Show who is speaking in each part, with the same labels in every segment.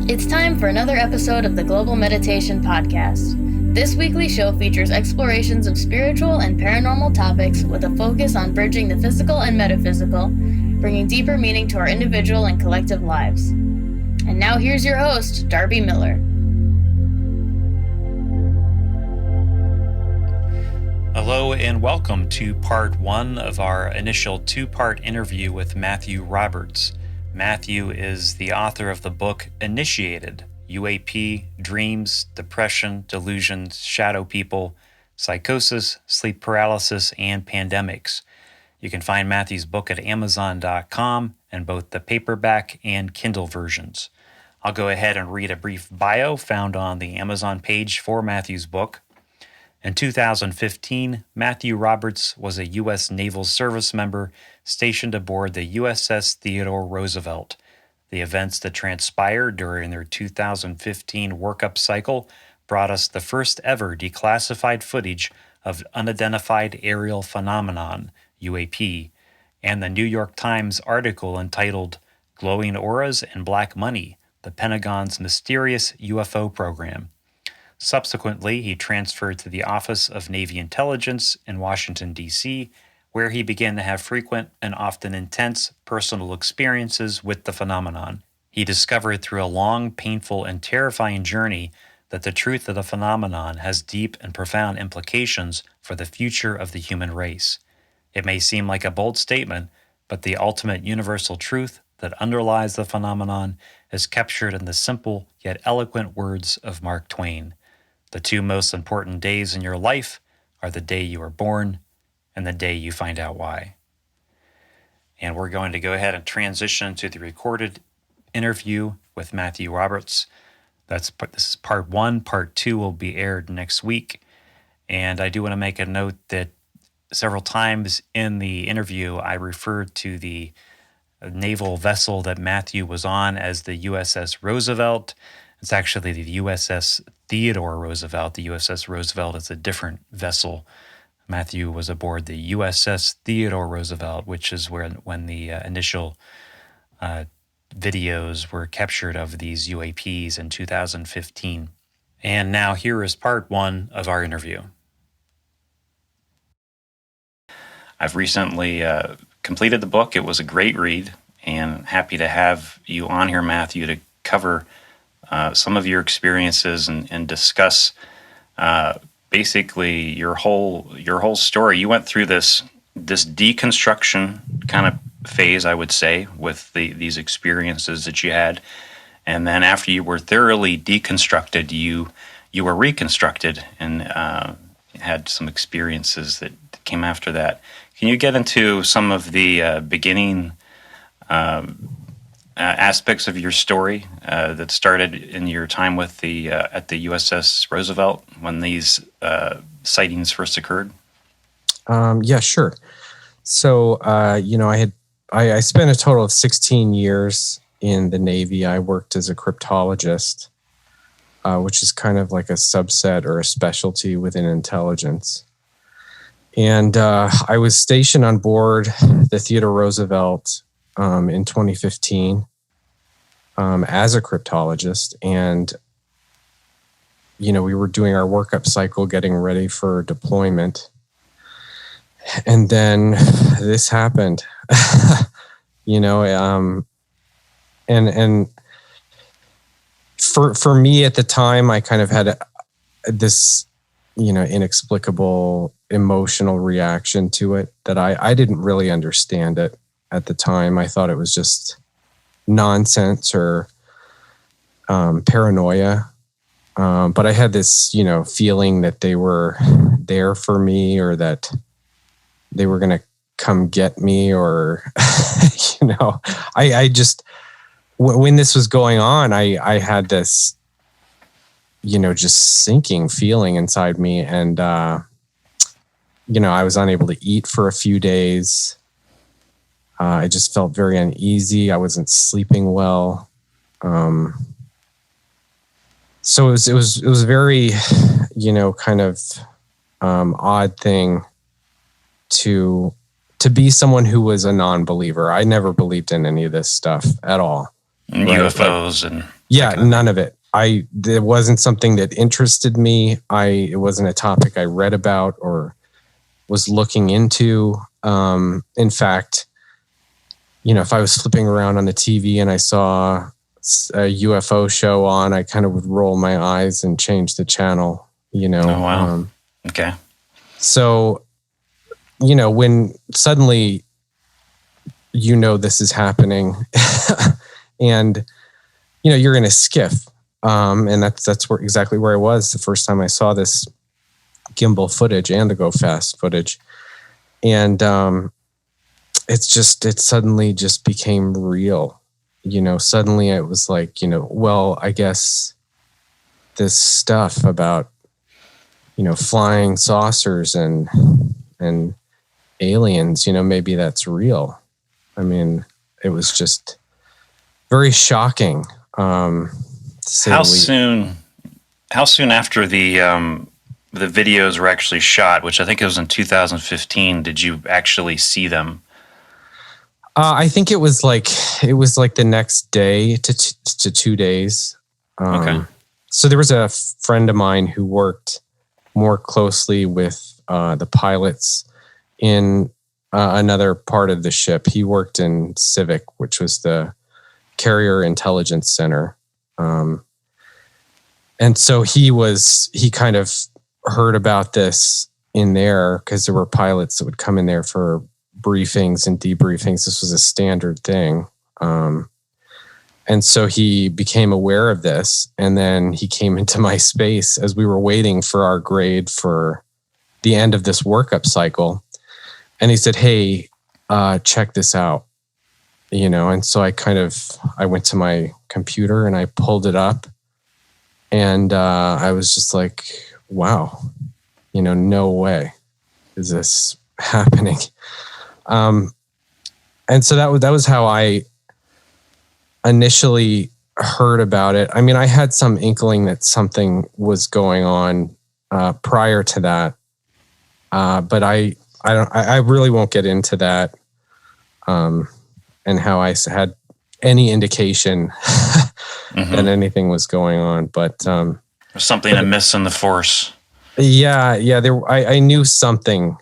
Speaker 1: It's time for another episode of the Global Meditation Podcast. This weekly show features explorations of spiritual and paranormal topics with a focus on bridging the physical and metaphysical, bringing deeper meaning to our individual and collective lives. And now here's your host, Darby Miller.
Speaker 2: Hello and welcome to part one of our initial two-part interview with Matthew Roberts. Matthew is the author of the book Initiated, UAP, Dreams, Depression, Delusions, Shadow People, Psychosis, Sleep Paralysis, and Pandemics. You can find Matthew's book at Amazon.com and both the paperback and Kindle versions. I'll go ahead and read a brief bio found on the Amazon page for Matthew's book. In 2015, Matthew Roberts was a U.S. Naval service member stationed aboard the USS Theodore Roosevelt. The events that transpired during their 2015 workup cycle brought us the first ever declassified footage of unidentified aerial phenomenon, UAP, and the New York Times article entitled Glowing Auras and Black Money, the Pentagon's Mysterious UFO Program. Subsequently, he transferred to the Office of Naval Intelligence in Washington, D.C., where he began to have frequent and often intense personal experiences with the phenomenon. He discovered through a long, painful, and terrifying journey that the truth of the phenomenon has deep and profound implications for the future of the human race. It may seem like a bold statement, but the ultimate universal truth that underlies the phenomenon is captured in the simple yet eloquent words of Mark Twain. The two most important days in your life are the day you are born and the day you find out why. And we're going to go ahead and transition to the recorded interview with Matthew Roberts. This is part one. Part two will be aired next week. And I do want to make a note that several times in the interview, I referred to the naval vessel that Matthew was on as the USS Roosevelt. It's actually the USS Theodore Roosevelt. The USS Roosevelt is a different vessel. Matthew was aboard the USS Theodore Roosevelt, which is when the initial videos were captured of these UAPs in 2015. And now here is part one of our interview. I've recently completed the book. It was a great read, and happy to have you on here, Matthew, to cover some of your experiences and discuss basically your whole story. You went through this deconstruction kind of phase, I would say, with these experiences that you had, and then after you were thoroughly deconstructed, you were reconstructed and had some experiences that came after that. Can you get into some of the beginning aspects of your story that started in your time with the at the USS Roosevelt when these sightings first occurred?
Speaker 3: Yeah, sure. So, I spent a total of 16 years in the Navy. I worked as a cryptologist, which is kind of like a subset or a specialty within intelligence. And I was stationed on board the Theodore Roosevelt in 2015 as a cryptologist, and we were doing our workup cycle, getting ready for deployment, and then this happened. And for me at the time, I kind of had this inexplicable emotional reaction to it that I didn't really understand it. At the time, I thought it was just nonsense or paranoia. But I had this, feeling that they were there for me, or that they were going to come get me, or, I just, when this was going on, I had this, just sinking feeling inside me. And, I was unable to eat for a few days. I just felt very uneasy. I wasn't sleeping well. So it was very, kind of odd thing to be someone who was a non-believer. I never believed in any of this stuff at all.
Speaker 2: Right? UFOs and
Speaker 3: Yeah, none of it. It wasn't something that interested me. It wasn't a topic I read about or was looking into. In fact, if I was flipping around on the TV and I saw a UFO show on, I kind of would roll my eyes and change the channel,
Speaker 2: Oh, wow. Okay.
Speaker 3: So, when suddenly, this is happening and, you're in a skiff. And that's exactly where I was the first time I saw this gimbal footage and the go fast footage. And, it suddenly just became real. Suddenly it was like, well, I guess this stuff about, flying saucers and aliens, maybe that's real. I mean, it was just very shocking.
Speaker 2: How soon after the videos were actually shot, which I think it was in 2015, did you actually see them?
Speaker 3: I think it was like the next day to 2 days.
Speaker 2: Okay.
Speaker 3: So there was a friend of mine who worked more closely with the pilots in another part of the ship. He worked in Civic, which was the Carrier Intelligence Center. And so he kind of heard about this in there because there were pilots that would come in there for briefings and debriefings. This was a standard thing. And so he became aware of this, and then he came into my space as we were waiting for our grade for the end of this workup cycle. And he said, "Hey, check this out." And so I went to my computer and I pulled it up, and I was just like, wow, no way is this happening. And so that was how I initially heard about it. I mean, I had some inkling that something was going on prior to that, but I really won't get into that, and how I had any indication that anything was going on. But
Speaker 2: there's something amiss in the force.
Speaker 3: Yeah. I knew something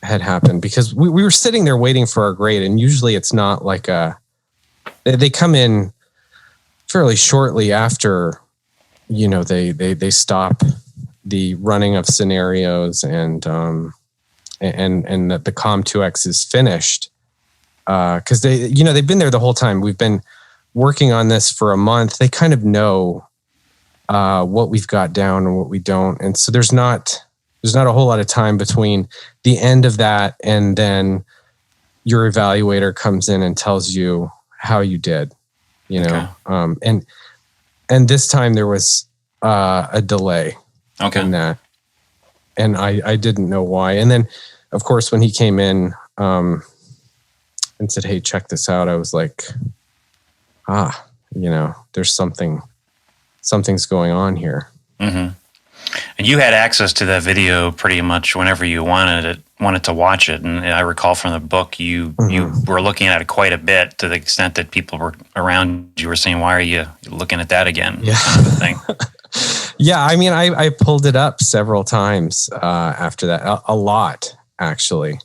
Speaker 3: had happened because we were sitting there waiting for our grade, and usually it's not like they come in fairly shortly after, they stop the running of scenarios and that the Com2X is finished. Cause they've been there the whole time. We've been working on this for a month. They kind of know, what we've got down and what we don't. And so there's not a whole lot of time between the end of that and then your evaluator comes in and tells you how you did,
Speaker 2: Okay.
Speaker 3: And this time there was a delay in that, and I didn't know why. And then, of course, when he came in and said, "Hey, check this out," I was like, there's something's going on here.
Speaker 2: Mm-hmm. And you had access to that video pretty much whenever you wanted to watch it. And I recall from the book, you were looking at it quite a bit, to the extent that people were around you were saying, "Why are you looking at that again?"
Speaker 3: Yeah.
Speaker 2: Kind of a thing.
Speaker 3: Yeah. I mean, I pulled it up several times after that, a lot actually.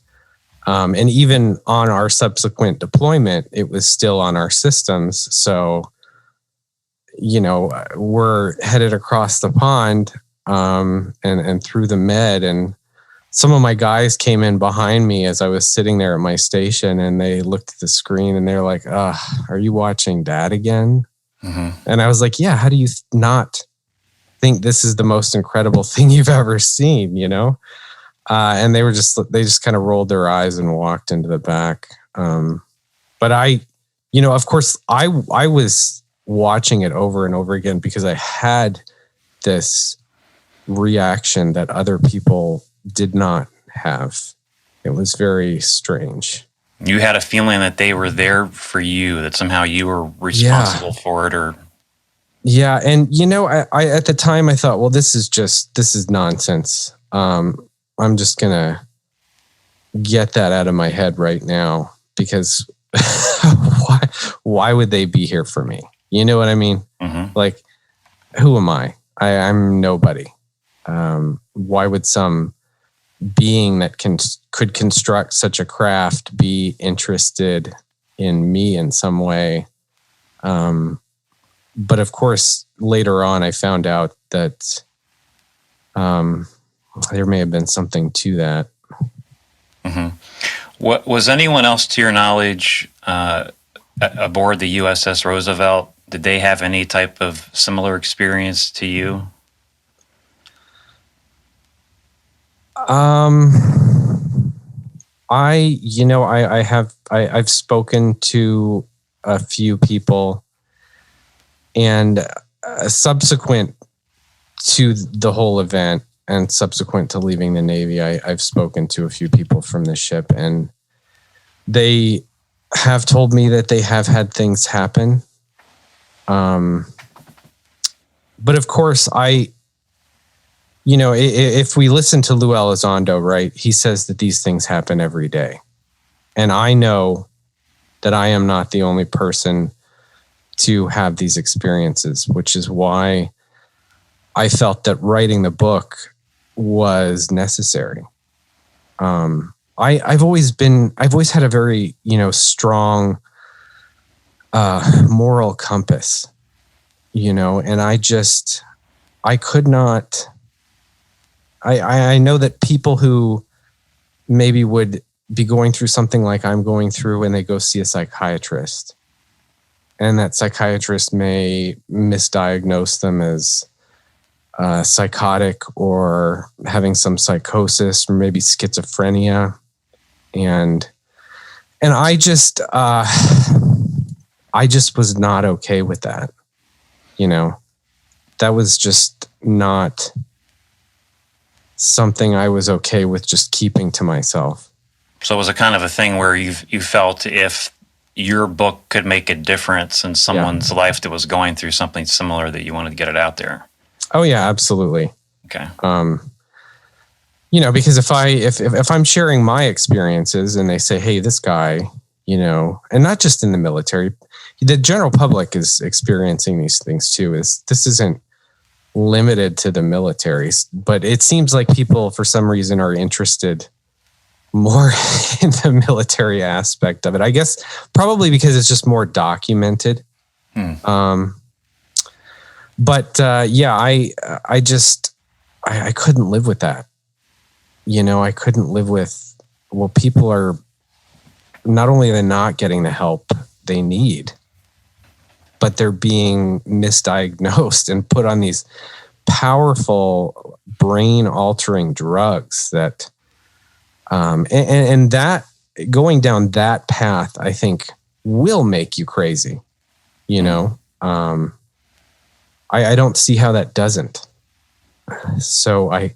Speaker 3: And even on our subsequent deployment, it was still on our systems. So, we're headed across the pond and through the med, and some of my guys came in behind me as I was sitting there at my station, and they looked at the screen and they're like, "Are you watching that again?" Mm-hmm. And I was like, "Yeah, how do you not think this is the most incredible thing you've ever seen?" And they just kind of rolled their eyes and walked into the back. But of course I was watching it over and over again because I had this reaction that other people did not have. It was very strange.
Speaker 2: You had a feeling that they were there for you, that somehow you were responsible for it, or...
Speaker 3: Yeah. And, I at the time I thought, well, this is nonsense. I'm just going to get that out of my head right now, because why would they be here for me? You know what I mean?
Speaker 2: Mm-hmm.
Speaker 3: Like, who am I? I'm nobody. Why would some being that could construct such a craft be interested in me in some way? But of course, later on, I found out that there may have been something to that.
Speaker 2: Mm-hmm. What was anyone else, to your knowledge, aboard the USS Roosevelt? Did they have any type of similar experience to you? I've spoken to a few people, and subsequent to the whole event and subsequent to leaving the Navy, I've spoken to a few people from the ship, and they have told me that they have had things happen. But of course, if we listen to Lou Elizondo, right, he says that these things happen every day. And I know that I am not the only person to have these experiences, which is why I felt that writing the book was necessary. I've always had a very, strong moral compass, and I could not. I know that people who maybe would be going through something like I'm going through when they go see a psychiatrist, and that psychiatrist may misdiagnose them as psychotic or having some psychosis or maybe schizophrenia. And I just was not okay with that. That was just not something I was okay with just keeping to myself. So it was a kind of a thing where you felt if your book could make a difference in someone's life that was going through something similar, that you wanted to get it out there.
Speaker 3: Oh yeah, absolutely.
Speaker 2: Okay.
Speaker 3: Because if I'm sharing my experiences and they say, hey, this guy, and not just in the military, the general public is experiencing these things too. This isn't limited to the military, but it seems like people for some reason are interested more in the military aspect of it. I guess probably because it's just more documented. But I couldn't live with that. I couldn't live with, people are not only they're not getting the help they need, but they're being misdiagnosed and put on these powerful brain altering drugs that, and that going down that path, I think will make you crazy. I don't see how that doesn't. So I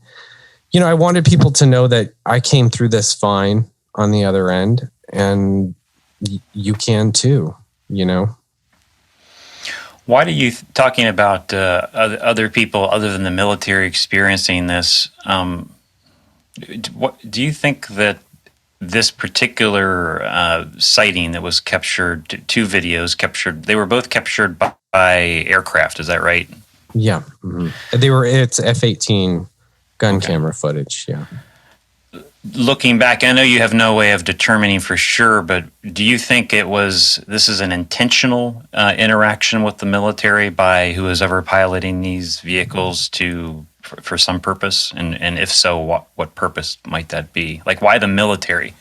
Speaker 3: wanted people to know that I came through this fine on the other end, and you can too,
Speaker 2: Why do you, talking about other people other than the military experiencing this, what do you think that this particular sighting that was captured, two videos captured, they were both captured by aircraft, is that right?
Speaker 3: Yeah. Mm-hmm. It's F-18 gun camera footage, yeah.
Speaker 2: Looking back, I know you have no way of determining for sure, but do you think this is an intentional interaction with the military by who is ever piloting these vehicles for some purpose? And if so, what purpose might that be? Like, why the military?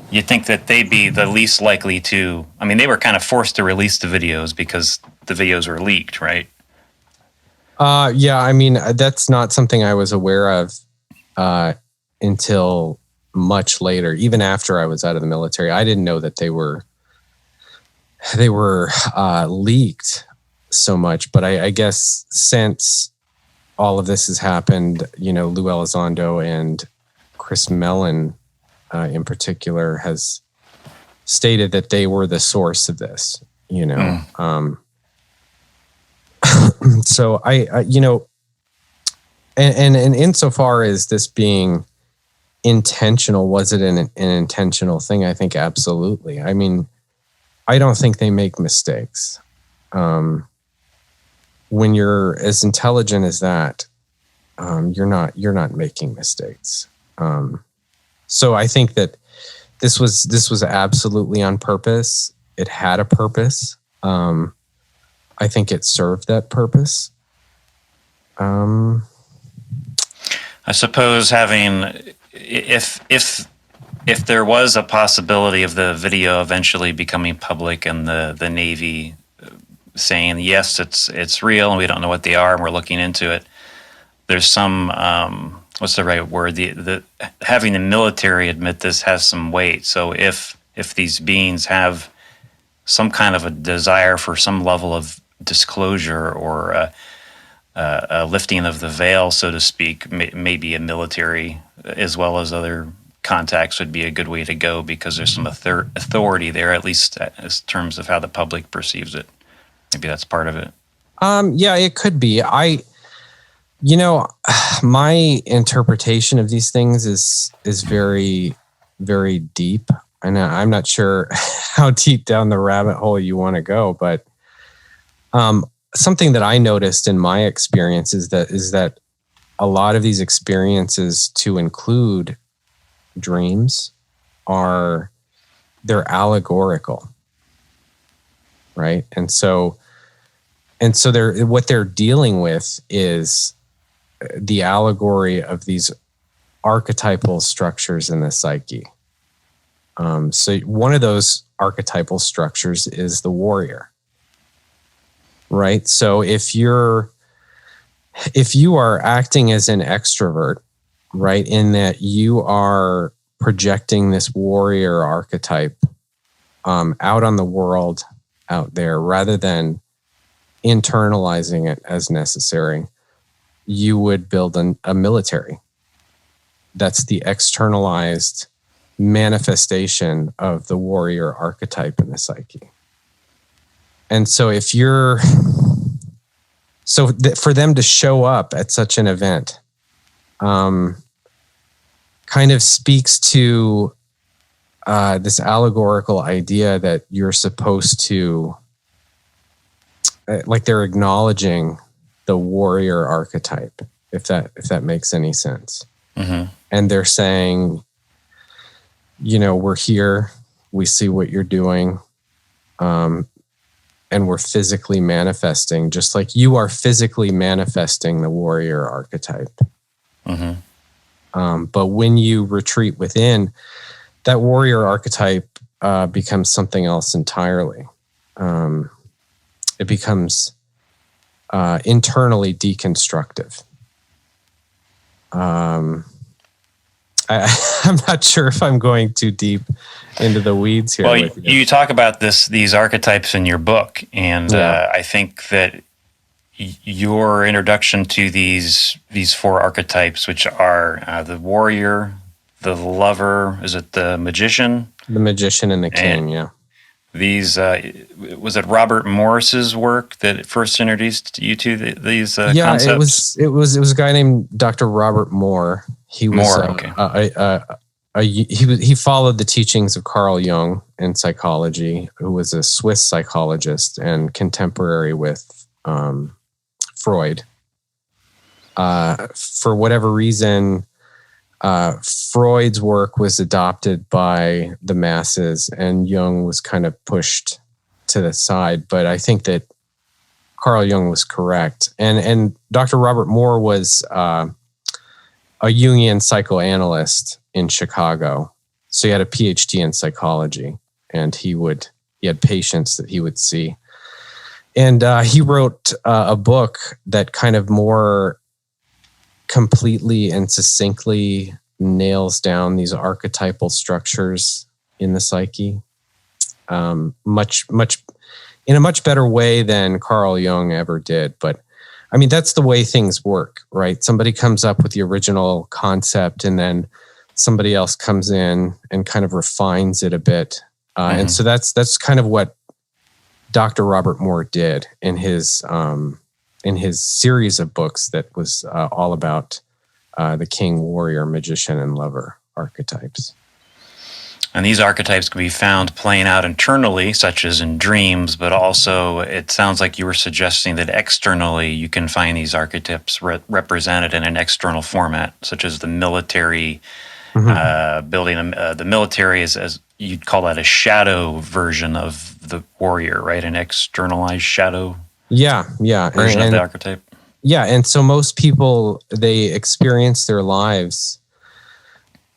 Speaker 2: You think that they'd be the least likely to, they were kind of forced to release the videos because the videos were leaked, right?
Speaker 3: That's not something I was aware of until much later. Even after I was out of the military, I didn't know that they were leaked so much. But I guess since all of this has happened, Lou Elizondo and Chris Mellon in particular has stated that they were the source of this. So and insofar as this being intentional, was it an intentional thing? I think absolutely. I don't think they make mistakes. when you're as intelligent as that, you're not making mistakes. So I think that this was absolutely on purpose. It had a purpose. I think it served that purpose.
Speaker 2: I suppose if there was a possibility of the video eventually becoming public and the Navy saying, yes, it's real and we don't know what they are and we're looking into it, there's some, what's the right word? The having the military admit this has some weight. So if these beings have some kind of a desire for some level of disclosure or a lifting of the veil, so to speak, maybe a military as well as other contacts would be a good way to go, because there's some authority there, at least in terms of how the public perceives it. Maybe that's part of it.
Speaker 3: Yeah, it could be. My interpretation of these things is very, very deep. And I'm not sure how deep down the rabbit hole you want to go, but something that I noticed in my experience is that a lot of these experiences, to include dreams, they're allegorical, right? And so what they're dealing with is the allegory of these archetypal structures in the psyche. So one of those archetypal structures is the warrior, right? So if you are acting as an extrovert, right, in that you are projecting this warrior archetype out on the world out there, rather than internalizing it as necessary, you would build a military. That's the externalized manifestation of the warrior archetype in the psyche. And so for them to show up at such an event kind of speaks to this allegorical idea that you're supposed to, like, they're acknowledging the warrior archetype, if that makes any sense. Mm-hmm. And they're saying, we're here, we see what you're doing, and we're physically manifesting, just like you are physically manifesting the warrior archetype. Mm-hmm. But when you retreat within, that warrior archetype becomes something else entirely. It becomes internally deconstructive. I'm not sure if I'm going too deep into the weeds here.
Speaker 2: Well, you talk about these archetypes in your book, and I think that your introduction to these four archetypes, which are the warrior, the lover, is it the magician? The magician and the king, yeah. These, was it Robert Morris's work that first introduced you to these concepts? It was a guy named Dr. Robert Moore. He was he followed the teachings of Carl Jung in psychology, who was a Swiss psychologist and contemporary with Freud. For whatever reason, Freud's work was adopted by the masses and Jung was kind of pushed to the side. But I think that Carl Jung was correct. And Dr. Robert Moore was a Jungian psychoanalyst in Chicago. So he had a PhD in psychology, and he had patients that he would see. And he wrote a book that kind of more completely and succinctly nails down these archetypal structures in the psyche, much in a much better way than Carl Jung ever did. But I mean, that's the way things work, right? Somebody comes up with the original concept, and then somebody else comes in and kind of refines it a bit. And so that's kind of what Dr. Robert Moore did in his series of books that was all about the king, warrior, magician, and lover archetypes. And these archetypes can be found playing out internally, such as in dreams, but also it sounds like you were suggesting that externally you can find these archetypes represented in an external format, such as the military, building the military is, as you'd call that, a shadow version of the warrior, right? An externalized shadow version of the archetype.
Speaker 3: Yeah, and so most people, they experience their lives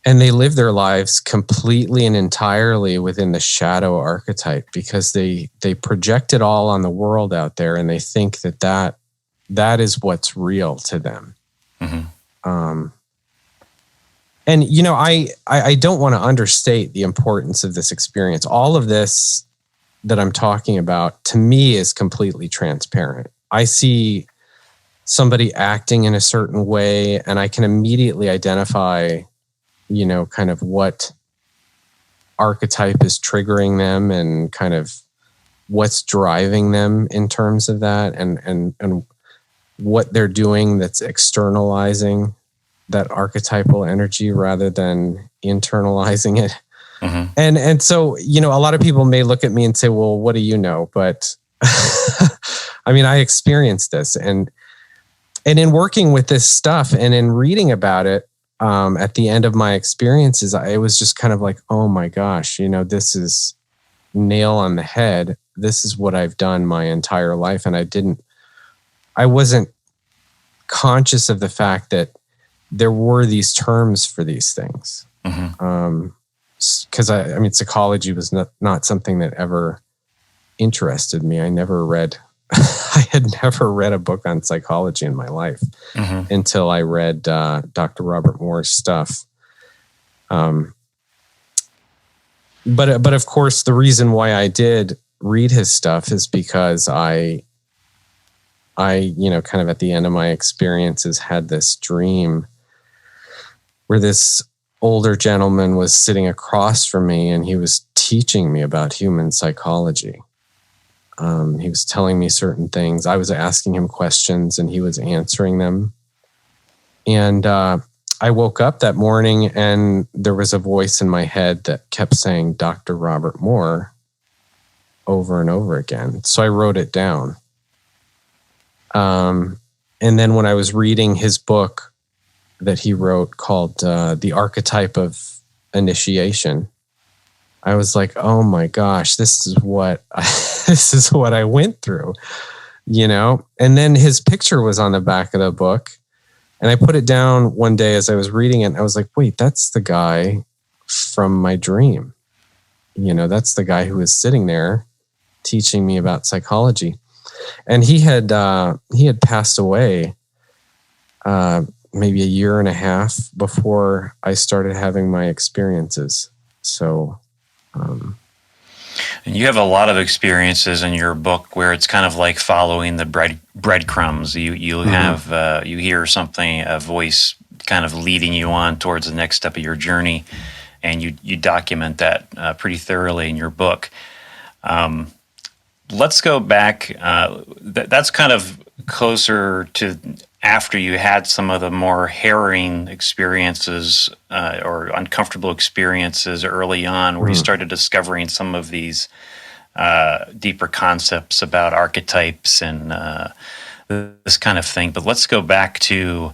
Speaker 3: and they live their lives completely and entirely within the shadow archetype because they project it all on the world out there and they think that is what's real to them. And, you know, I don't want to understate the importance of this experience. All of this that I'm talking about, to me, is completely transparent. I see somebody acting in a certain way, and I can immediately identify, you know, kind of what archetype is triggering them and kind of what's driving them in terms of that and what they're doing that's externalizing that archetypal energy rather than internalizing it. And so, you know, a lot of people may look at me and say, well, what do you know? But I mean, I experienced this and in working with this stuff and in reading about it, at the end of my experiences, I was just kind of like, oh my gosh, you know, this is nail on the head. This is what I've done my entire life. And I wasn't conscious of the fact that there were these terms for these things. Because I mean, psychology was not something that ever interested me. I had never read a book on psychology in my life until I read Dr. Robert Moore's stuff. But of course, the reason why I did read his stuff is because I, you know, kind of at the end of my experiences had this dream where this older gentleman was sitting across from me and he was teaching me about human psychology. He was telling me certain things. I was asking him questions and he was answering them. And I woke up that morning and there was a voice in my head that kept saying Dr. Robert Moore over and over again. So I wrote it down. And then when I was reading his book that he wrote called The Archetype of Initiation, I was like, oh my gosh, this is what I went through, you know? And then his picture was on the back of the book. And I put it down one day as I was reading it. And I was like, wait, that's the guy from my dream. You know, that's the guy who was sitting there teaching me about psychology. And he had passed away maybe a year and a half before I started having my experiences. So,
Speaker 2: and you have a lot of experiences in your book where it's kind of like following the breadcrumbs. You have you hear something, a voice kind of leading you on towards the next step of your journey, and you document that pretty thoroughly in your book. Let's go back. That's kind of closer to after you had some of the more harrowing experiences or uncomfortable experiences early on, where you started discovering some of these deeper concepts about archetypes and this kind of thing. But let's go back to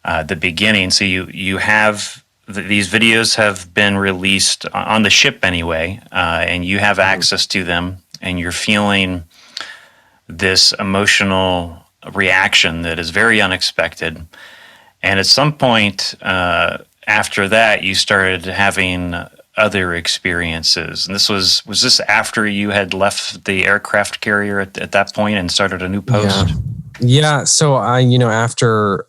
Speaker 2: the beginning. So you have these videos have been released on the ship anyway, and you have access to them, and you're feeling this emotional reaction that is very unexpected. And at some point after that, you started having other experiences. And this was this after you had left the aircraft carrier at that point and started a new post?
Speaker 3: Yeah. So I, you know, after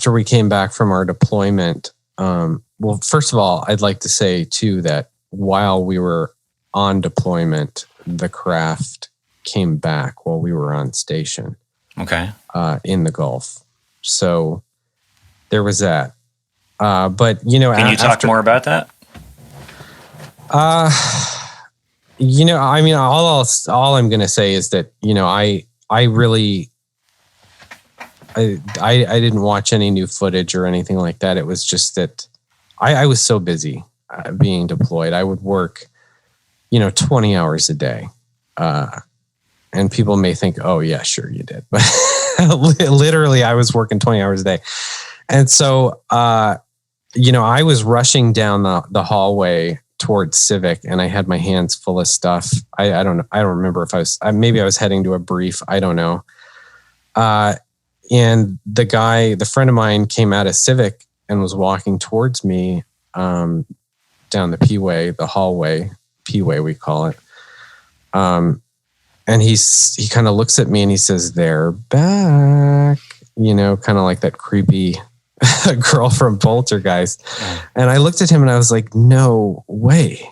Speaker 3: we came back from our deployment, well, first of all, I'd like to say too that while we were on deployment, the craft came back while we were on station.
Speaker 2: Okay.
Speaker 3: In the Gulf. So there was that. But, you know,
Speaker 2: can you talk more about that?
Speaker 3: You know, I mean, all I'm going to say is that, you know, I didn't watch any new footage or anything like that. It was just that I was so busy. being deployed. I would work, 20 hours a day. And people may think, oh yeah, sure you did. But literally I was working 20 hours a day. And so, I was rushing down the hallway towards Civic, and I had my hands full of stuff. I don't know. I don't remember if maybe I was heading to a brief. I don't know. And the friend of mine came out of Civic and was walking towards me, down the P-way, the hallway, P-way, we call it. And he kind of looks at me and he says, "They're back," kind of like that creepy girl from Poltergeist. And I looked at him and I was like, "No way."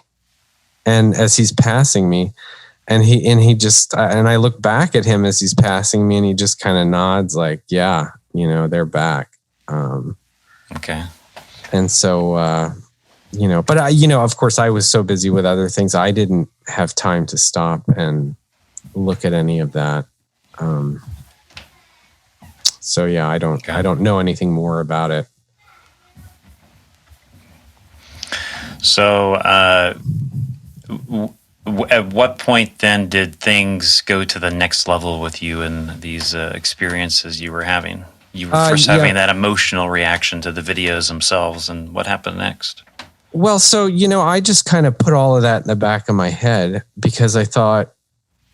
Speaker 3: And as he's passing me, and I look back at him as he's passing me, and he just kind of nods like, "Yeah, they're back."
Speaker 2: Okay.
Speaker 3: And so, but of course I was so busy with other things. I didn't have time to stop and look at any of that. So yeah, I don't know anything more about it.
Speaker 2: So, at what point then did things go to the next level with you and these experiences you were having? You were first having that emotional reaction to the videos themselves, and what happened next?
Speaker 3: Well, so, I just kind of put all of that in the back of my head because I thought,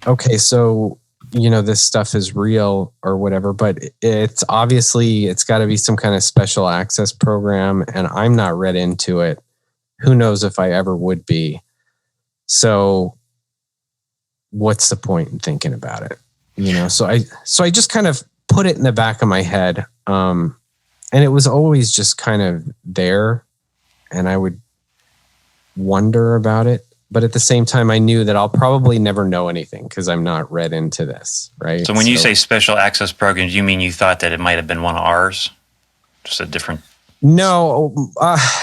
Speaker 3: okay, so, this stuff is real or whatever, but it's got to be some kind of special access program, and I'm not read into it. Who knows if I ever would be. So what's the point in thinking about it? So I just kind of put it in the back of my head. And it was always just kind of there, and I would wonder about it. But at the same time, I knew that I'll probably never know anything because I'm not read into this, right?
Speaker 2: So when you say special access programs, you mean you thought that it might have been one of ours? Just a different...
Speaker 3: No,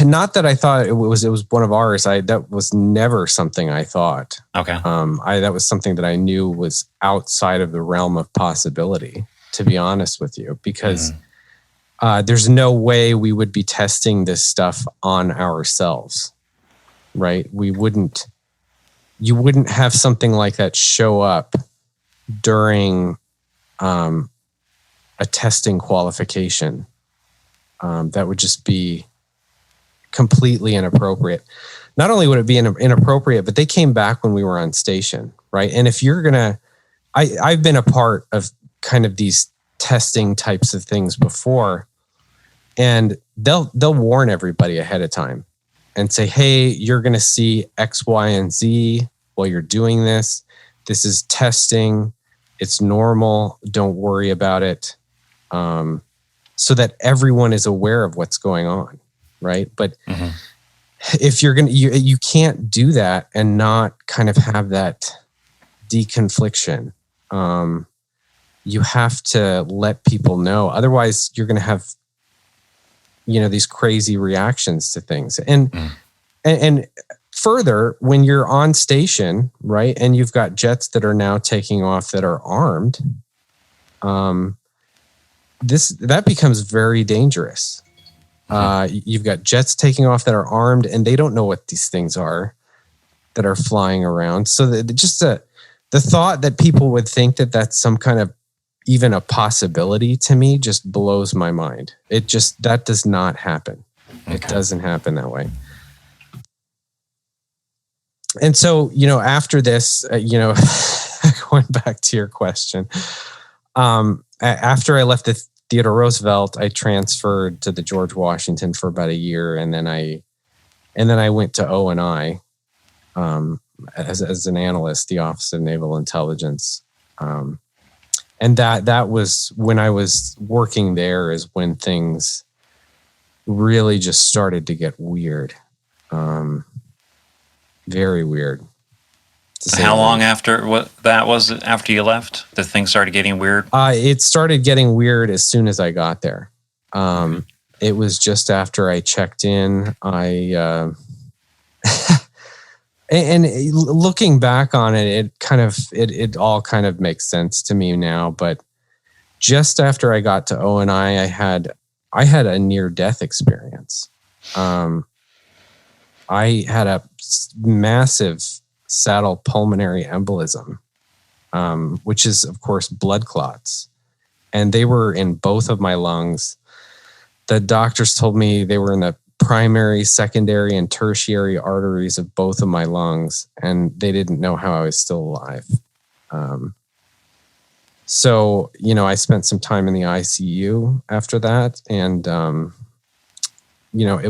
Speaker 3: not that I thought it was one of ours. That was never something I thought.
Speaker 2: Okay.
Speaker 3: That was something that I knew was outside of the realm of possibility, to be honest with you, because there's no way we would be testing this stuff on ourselves, right? You wouldn't have something like that show up during a testing qualification. That would just be completely inappropriate. Not only would it be inappropriate, but they came back when we were on station, right? And if you're I've been a part of kind of these testing types of things before, and they'll warn everybody ahead of time and say, "Hey, you're going to see X, Y, and Z while you're doing this. This is testing. It's normal. Don't worry about it." So that everyone is aware of what's going on, right? But if you're you can't do that and not kind of have that deconfliction. You have to let people know. Otherwise, you're going to have, these crazy reactions to things. And further, when you're on station, right, and you've got jets that are now taking off that are armed, that becomes very dangerous. You've got jets taking off that are armed, and they don't know what these things are that are flying around. So the thought that people would think that that's some kind of even a possibility to me just blows my mind. That does not happen. Okay. It doesn't happen that way. And so, after this, going back to your question, after I left the Theodore Roosevelt, I transferred to the George Washington for about a year, and then I went to O&I as an analyst, the Office of Naval Intelligence, and that was when I was working there is when things really just started to get weird, very weird.
Speaker 2: How long after after you left that things started getting weird?
Speaker 3: It started getting weird as soon as I got there. It was just after I checked in. And looking back on it, it all kind of makes sense to me now. But just after I got to O&I had a near death experience. I had a massive saddle pulmonary embolism, which is, of course, blood clots. And they were in both of my lungs. The doctors told me they were in the primary, secondary, and tertiary arteries of both of my lungs, and they didn't know how I was still alive. So, I spent some time in the ICU after that, and it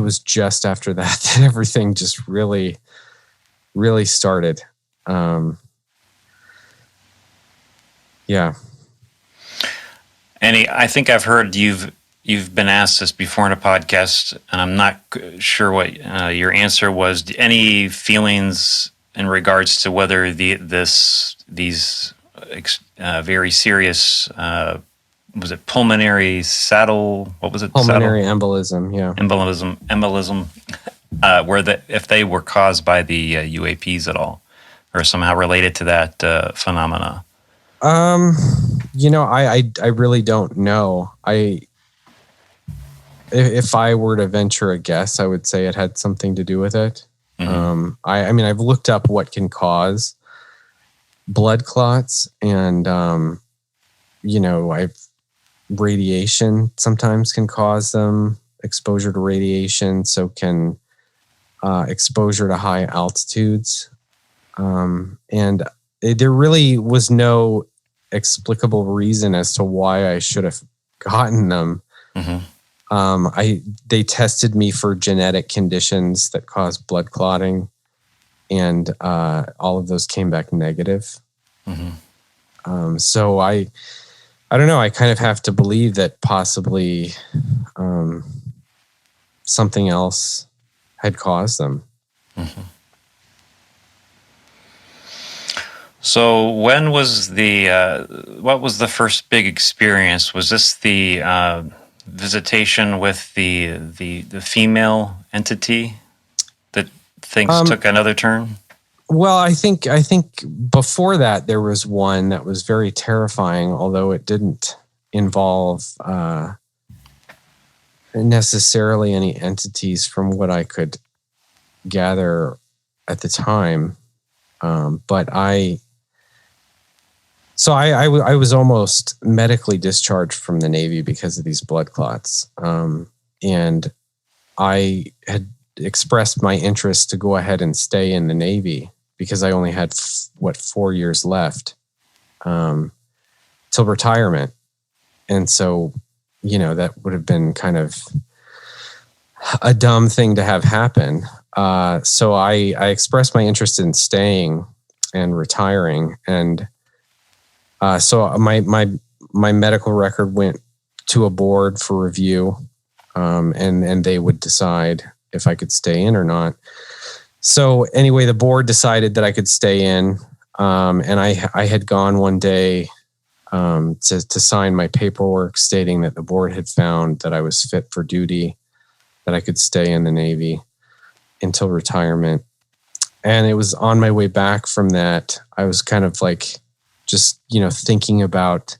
Speaker 3: was just after that everything just really, really started. Yeah.
Speaker 2: Annie, I think I've heard you've been asked this before in a podcast, and I'm not sure what your answer was. Any feelings in regards to whether these very serious was it pulmonary saddle? What was it?
Speaker 3: Pulmonary embolism. Yeah.
Speaker 2: Embolism. If they were caused by the UAPs at all, or somehow related to that phenomena.
Speaker 3: I really don't know. If I were to venture a guess, I would say it had something to do with it. Mm-hmm. I've looked up what can cause blood clots, and radiation sometimes can cause them. Exposure to radiation, so can exposure to high altitudes, and there really was no explicable reason as to why I should have gotten them. Mm-hmm. They tested me for genetic conditions that cause blood clotting, and all of those came back negative. Mm-hmm. So I don't know. I kind of have to believe that possibly something else had caused them. Mm-hmm.
Speaker 2: So when was what was the first big experience? Was this the visitation with the female entity that things took another turn?
Speaker 3: Well, I think before that there was one that was very terrifying, although it didn't involve necessarily any entities from what I could gather at the time. But I was almost medically discharged from the Navy because of these blood clots. And I had expressed my interest to go ahead and stay in the Navy because I only had 4 years left till retirement. And so, that would have been kind of a dumb thing to have happen. So I expressed my interest in staying and retiring. And so my medical record went to a board for review, and they would decide if I could stay in or not. So anyway, the board decided that I could stay in, and I had gone one day to sign my paperwork stating that the board had found that I was fit for duty, that I could stay in the Navy until retirement. And it was on my way back from that, I was kind of like just, thinking about,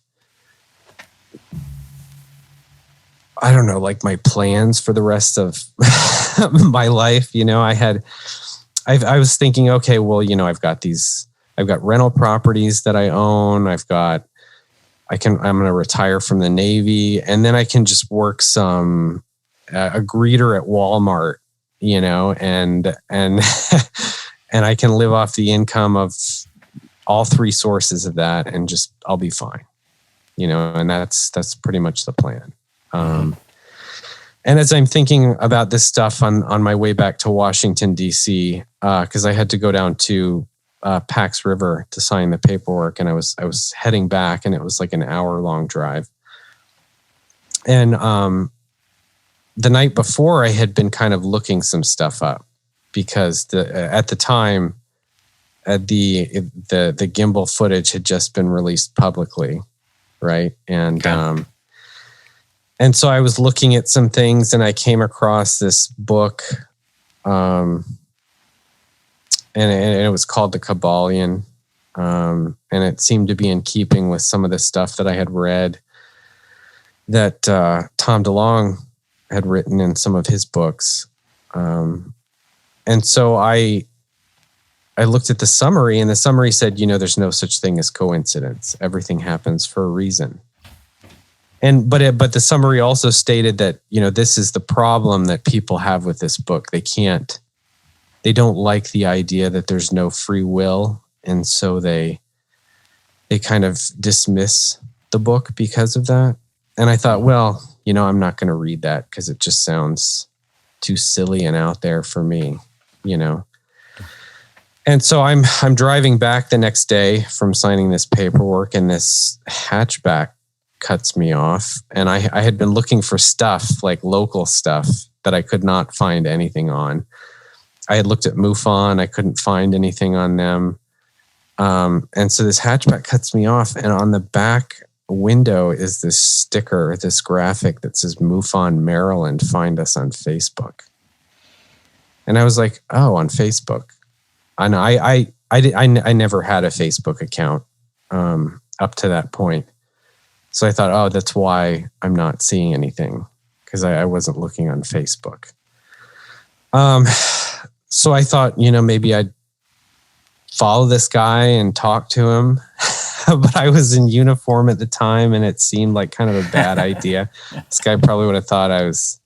Speaker 3: I don't know, like my plans for the rest of my life. I was thinking, okay, well, I've got rental properties that I own. I'm going to retire from the Navy, and then I can just work a greeter at Walmart, and and I can live off the income of all three sources of that, and I'll be fine, and that's pretty much the plan. And as I'm thinking about this stuff on my way back to Washington, D.C., because I had to go down to Pax River to sign the paperwork, and I was heading back, and it was like an hour-long drive. And the night before, I had been kind of looking some stuff up because at the time, the gimbal footage had just been released publicly, right? And okay. And so I was looking at some things, and I came across this book, and it was called The Kabbalion, and it seemed to be in keeping with some of the stuff that I had read that Tom DeLonge had written in some of his books. And so I looked at the summary, and the summary said, there's no such thing as coincidence. Everything happens for a reason. But the summary also stated that, this is the problem that people have with this book. They don't like the idea that there's no free will. And so they kind of dismiss the book because of that. And I thought, well, I'm not going to read that because it just sounds too silly and out there for me, And so I'm driving back the next day from signing this paperwork, and this hatchback cuts me off. And I had been looking for stuff, like local stuff, that I could not find anything on. I had looked at MUFON. I couldn't find anything on them. And so this hatchback cuts me off, and on the back window is this sticker, this graphic that says MUFON Maryland, find us on Facebook. And I was like, oh, on Facebook. And I never had a Facebook account up to that point. So I thought, oh, that's why I'm not seeing anything, because I wasn't looking on Facebook. So I thought, maybe I'd follow this guy and talk to him. But I was in uniform at the time, and it seemed like kind of a bad idea. This guy probably would have thought I was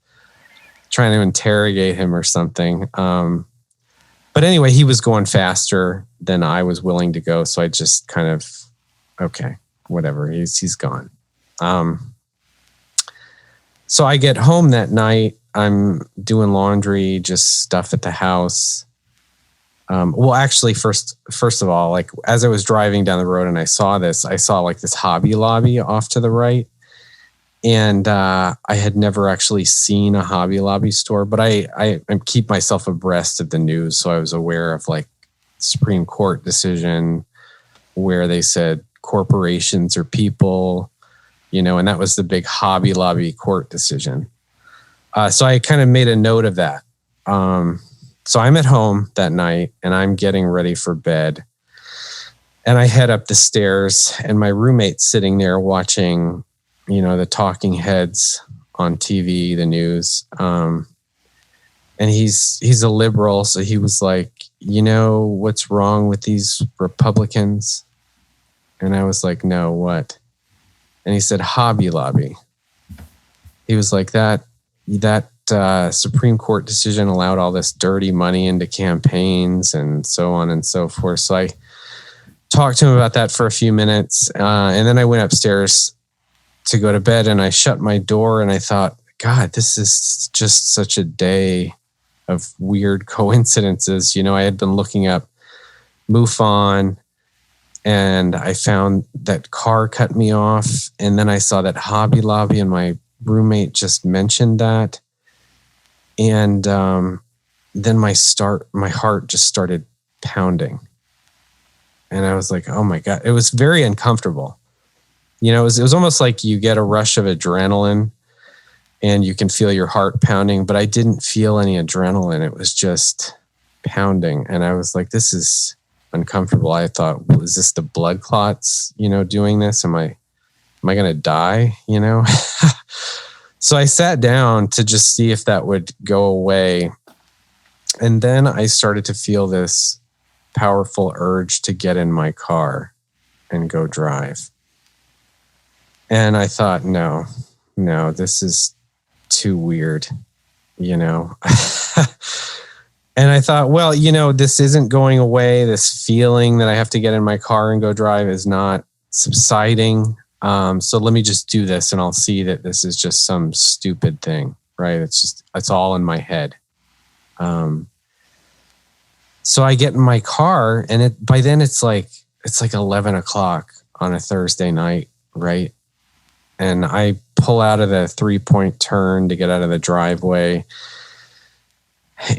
Speaker 3: trying to interrogate him or something. But anyway, he was going faster than I was willing to go. So I just kind of, okay, whatever, he's gone. So I get home that night. I'm doing laundry, just stuff at the house. Well, actually, first of all, like as I was driving down the road and I saw like this Hobby Lobby off to the right. And I had never actually seen a Hobby Lobby store, but I keep myself abreast of the news. So I was aware of like Supreme Court decision where they said corporations are people, and that was the big Hobby Lobby court decision. So I kind of made a note of that. So I'm at home that night and I'm getting ready for bed. And I head up the stairs, and my roommate's sitting there watching, the talking heads on TV, the news. And he's a liberal. So he was like, what's wrong with these Republicans? And I was like, no, what? And he said, Hobby Lobby. He was like, that Supreme Court decision allowed all this dirty money into campaigns and so on and so forth. So I talked to him about that for a few minutes. And then I went upstairs to go to bed, and I shut my door, and I thought, God, this is just such a day of weird coincidences. I had been looking up MUFON, and I found that car cut me off. And then I saw that Hobby Lobby, and my roommate just mentioned that. And then my heart just started pounding. And I was like, oh my God, it was very uncomfortable. It was almost like you get a rush of adrenaline and you can feel your heart pounding, but I didn't feel any adrenaline. It was just pounding. And I was like, this is uncomfortable. I thought, well, is this the blood clots, doing this? Am I going to die? So I sat down to just see if that would go away. And then I started to feel this powerful urge to get in my car and go drive. And I thought, no, this is too weird, And I thought, well, this isn't going away. This feeling that I have to get in my car and go drive is not subsiding. So let me just do this, and I'll see that this is just some stupid thing, right? It's all in my head. So I get in my car, and by then it's like 11 o'clock on a Thursday night, right? And I pull out of the 3-point turn to get out of the driveway.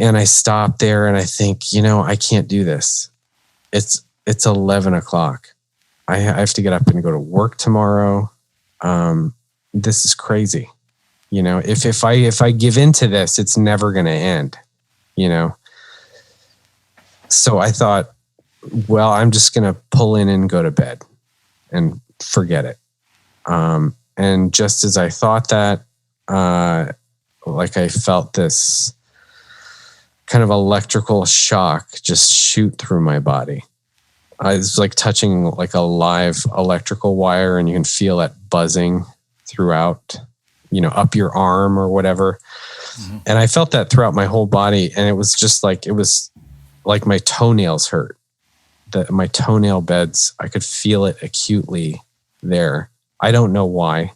Speaker 3: And I stop there and I think, I can't do this. It's 11 o'clock. I have to get up and go to work tomorrow. This is crazy. If I give into this, it's never going to end, So I thought, well, I'm just going to pull in and go to bed and forget it. And just as I thought that, I felt this kind of electrical shock just shoot through my body. It's like touching like a live electrical wire, and you can feel that buzzing throughout, up your arm or whatever. Mm-hmm. And I felt that throughout my whole body. And it was like my toenails hurt. My toenail beds, I could feel it acutely there. I don't know why.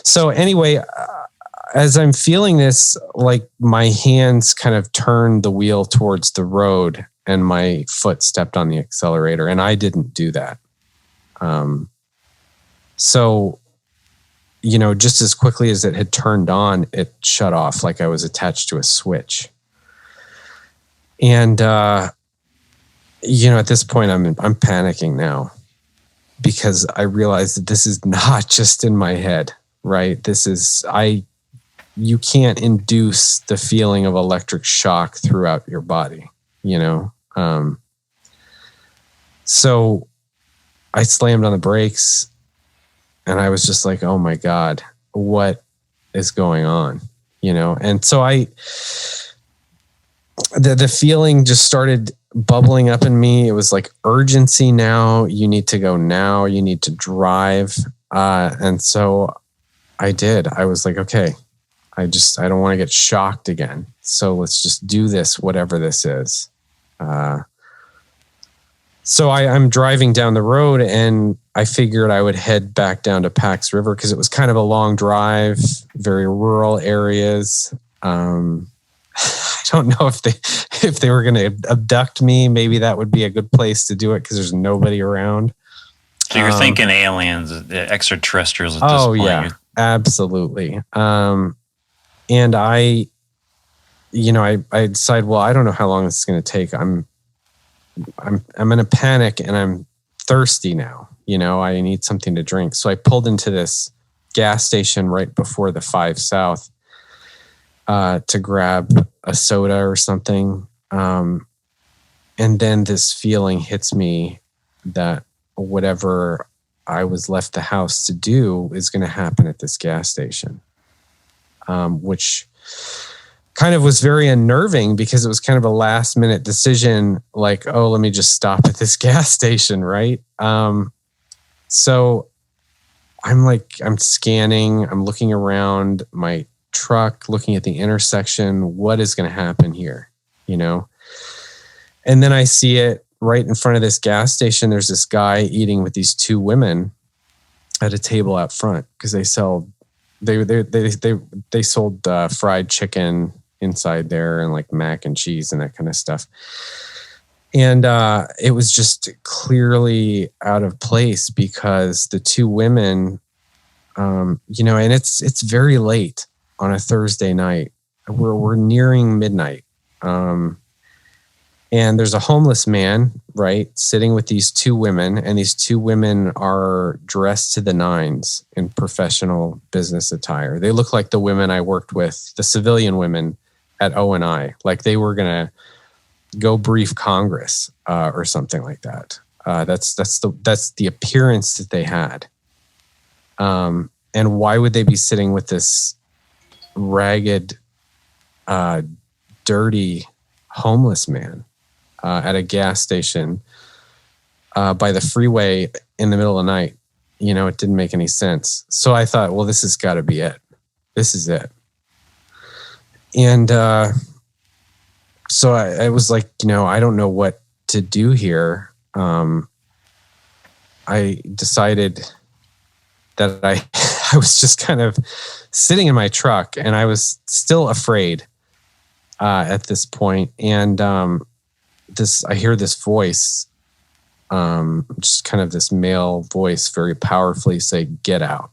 Speaker 3: So anyway, as I'm feeling this, like my hands kind of turned the wheel towards the road and my foot stepped on the accelerator, and I didn't do that. So, just as quickly as it had turned on, it shut off like I was attached to a switch. And, at this point I'm panicking now because I realize that this is not just in my head, right? You can't induce the feeling of electric shock throughout your body, So I slammed on the brakes and I was just like, oh my God, what is going on? And so the feeling just started bubbling up in me. It was like urgency now. You need to go now. You need to drive. And so I did. I was like, okay, I don't want to get shocked again. So let's just do this, whatever this is. So I'm driving down the road and I figured I would head back down to Pax River because it was kind of a long drive, very rural areas. I don't know if they were going to abduct me. Maybe that would be a good place to do it because there's nobody around.
Speaker 2: So you're thinking aliens, extraterrestrials at this point. Oh yeah,
Speaker 3: absolutely. And I decide, well, I don't know how long this is going to take. I'm in a panic and I'm thirsty now. I need something to drink. So I pulled into this gas station right before the 5 South to grab a soda or something. And then this feeling hits me that whatever I was left the house to do is going to happen at this gas station, which kind of was very unnerving because it was kind of a last minute decision. Like, oh, let me just stop at this gas station. Right. So I'm scanning, I'm looking around my truck, looking at the intersection. What is going to happen here? And then I see it right in front of this gas station. There's this guy eating with these 2 women at a table out front because they sold fried chicken inside there and like mac and cheese and that kind of stuff. And it was just clearly out of place because the 2 women, and it's very late on a Thursday night. We're nearing midnight. And there's a homeless man, right, sitting with these 2 women, and these 2 women are dressed to the nines in professional business attire. They look like the women I worked with, the civilian women at O&I, like they were going to go brief Congress or something like that. That's the appearance that they had. And why would they be sitting with this ragged, dirty, homeless man at a gas station by the freeway in the middle of the night? It didn't make any sense. So I thought, well, this has got to be it. This is it. And so I was like, I don't know what to do here. I decided that I was just kind of sitting in my truck, and I was still afraid at this point. And I hear this voice, just kind of this male voice, very powerfully say, "Get out."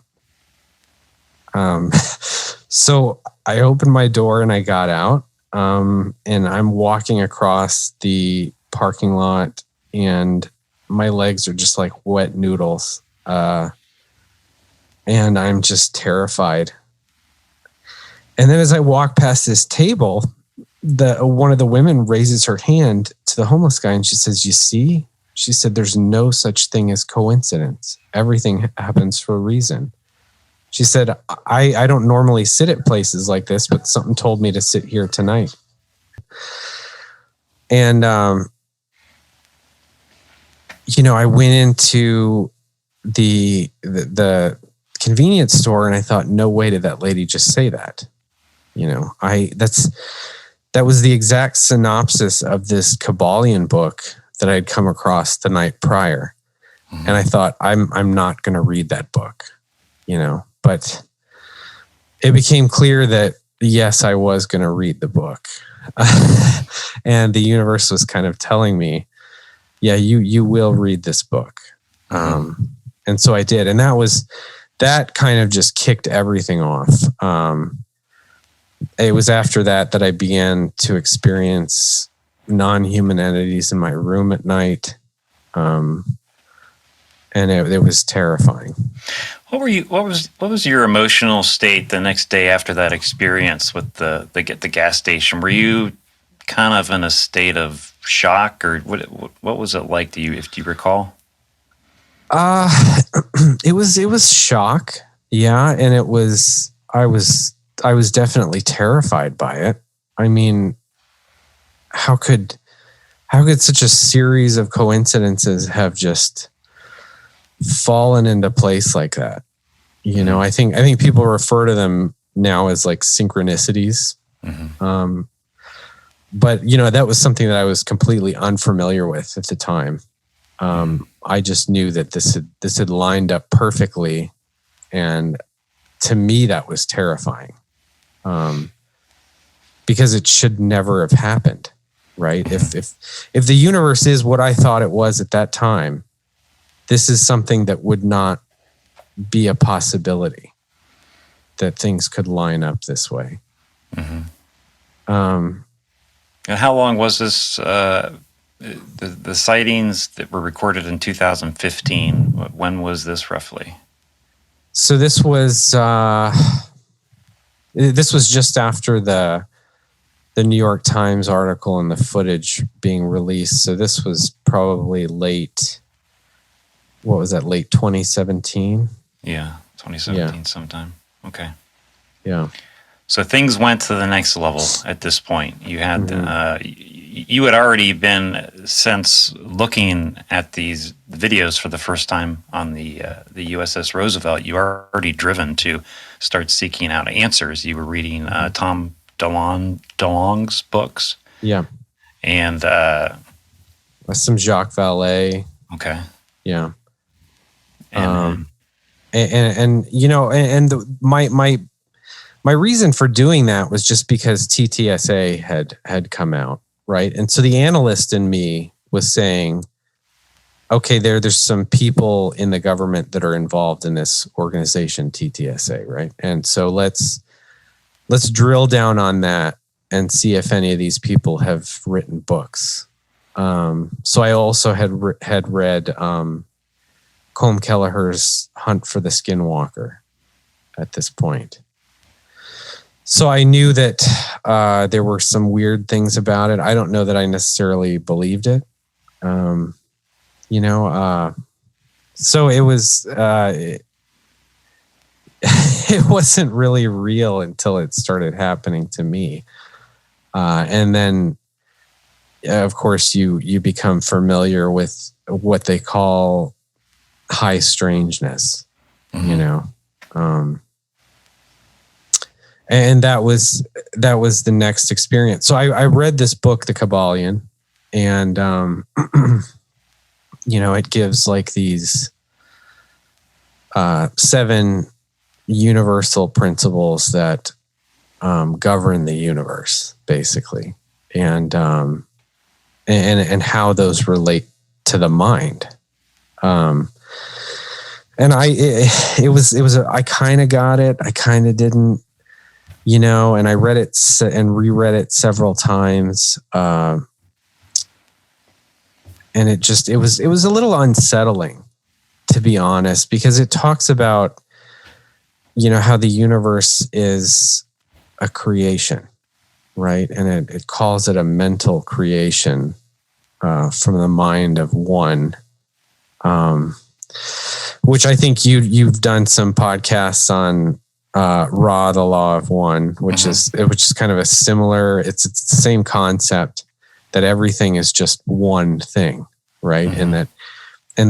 Speaker 3: So I opened my door and I got out, and I'm walking across the parking lot, and my legs are just like wet noodles. And I'm just terrified. And then as I walk past this table, one of the women raises her hand to the homeless guy and she says, "You see?" She said, "There's no such thing as coincidence. Everything happens for a reason." She said, I don't normally sit at places like this, but something told me to sit here tonight. And, I went into the convenience store and I thought, no way did that lady just say that. That was the exact synopsis of this Kybalion book that I'd come across the night prior. And I thought, I'm not going to read that book, but it became clear that yes, I was going to read the book. And the universe was kind of telling me, yeah, you will read this book. And so I did. And that kind of just kicked everything off. It was after that I began to experience non-human entities in my room at night. And it was terrifying.
Speaker 2: What was your emotional state the next day after that experience with the gas station? Were you kind of in a state of shock, or what was it like? Do you recall?
Speaker 3: It was shock. Yeah. And I was definitely terrified by it. I mean, how could such a series of coincidences have just fallen into place like that? I think people refer to them now as like synchronicities. But that was something that I was completely unfamiliar with at the time. I just knew that this had lined up perfectly, and to me that was terrifying, because it should never have happened, right? If the universe is what I thought it was at that time, this is something that would not be a possibility, that things could line up this way.
Speaker 2: And how long was this? The sightings that were recorded in 2015. When was this roughly?
Speaker 3: So this was just after the New York Times article and the footage being released. So this was probably late. What was that? Late 2017.
Speaker 2: Yeah, 2017 sometime. Okay.
Speaker 3: Yeah.
Speaker 2: So things went to the next level at this point. You had you had already been, since looking at these videos for the first time on the USS Roosevelt, you were already driven to start seeking out answers. You were reading Tom DeLonge's books.
Speaker 3: Yeah.
Speaker 2: And
Speaker 3: some Jacques Vallée.
Speaker 2: Okay.
Speaker 3: Yeah.
Speaker 2: And
Speaker 3: my reason for doing that was just because TTSA had come out, right? And so the analyst in me was saying, okay, there's some people in the government that are involved in this organization, TTSA, right? And so let's drill down on that and see if any of these people have written books. So I also had read Colm Kelleher's Hunt for the Skinwalker at this point. So I knew that there were some weird things about it. I don't know that I necessarily believed it. So it was, it wasn't really real until it started happening to me. And then, of course, you become familiar with what they call high strangeness, and that was the next experience. So I read this book, The Kybalion, and it gives like these 7 universal principles that govern the universe, basically, and how those relate to the mind. And I kind of got it. I kind of didn't, and I read it and reread it several times. And it was a little unsettling, to be honest, because it talks about, how the universe is a creation, right? And it calls it a mental creation from the mind of one, which I think you've done some podcasts on Ra, the Law of One, which is kind of a similar. It's the same concept that everything is just one thing, right? And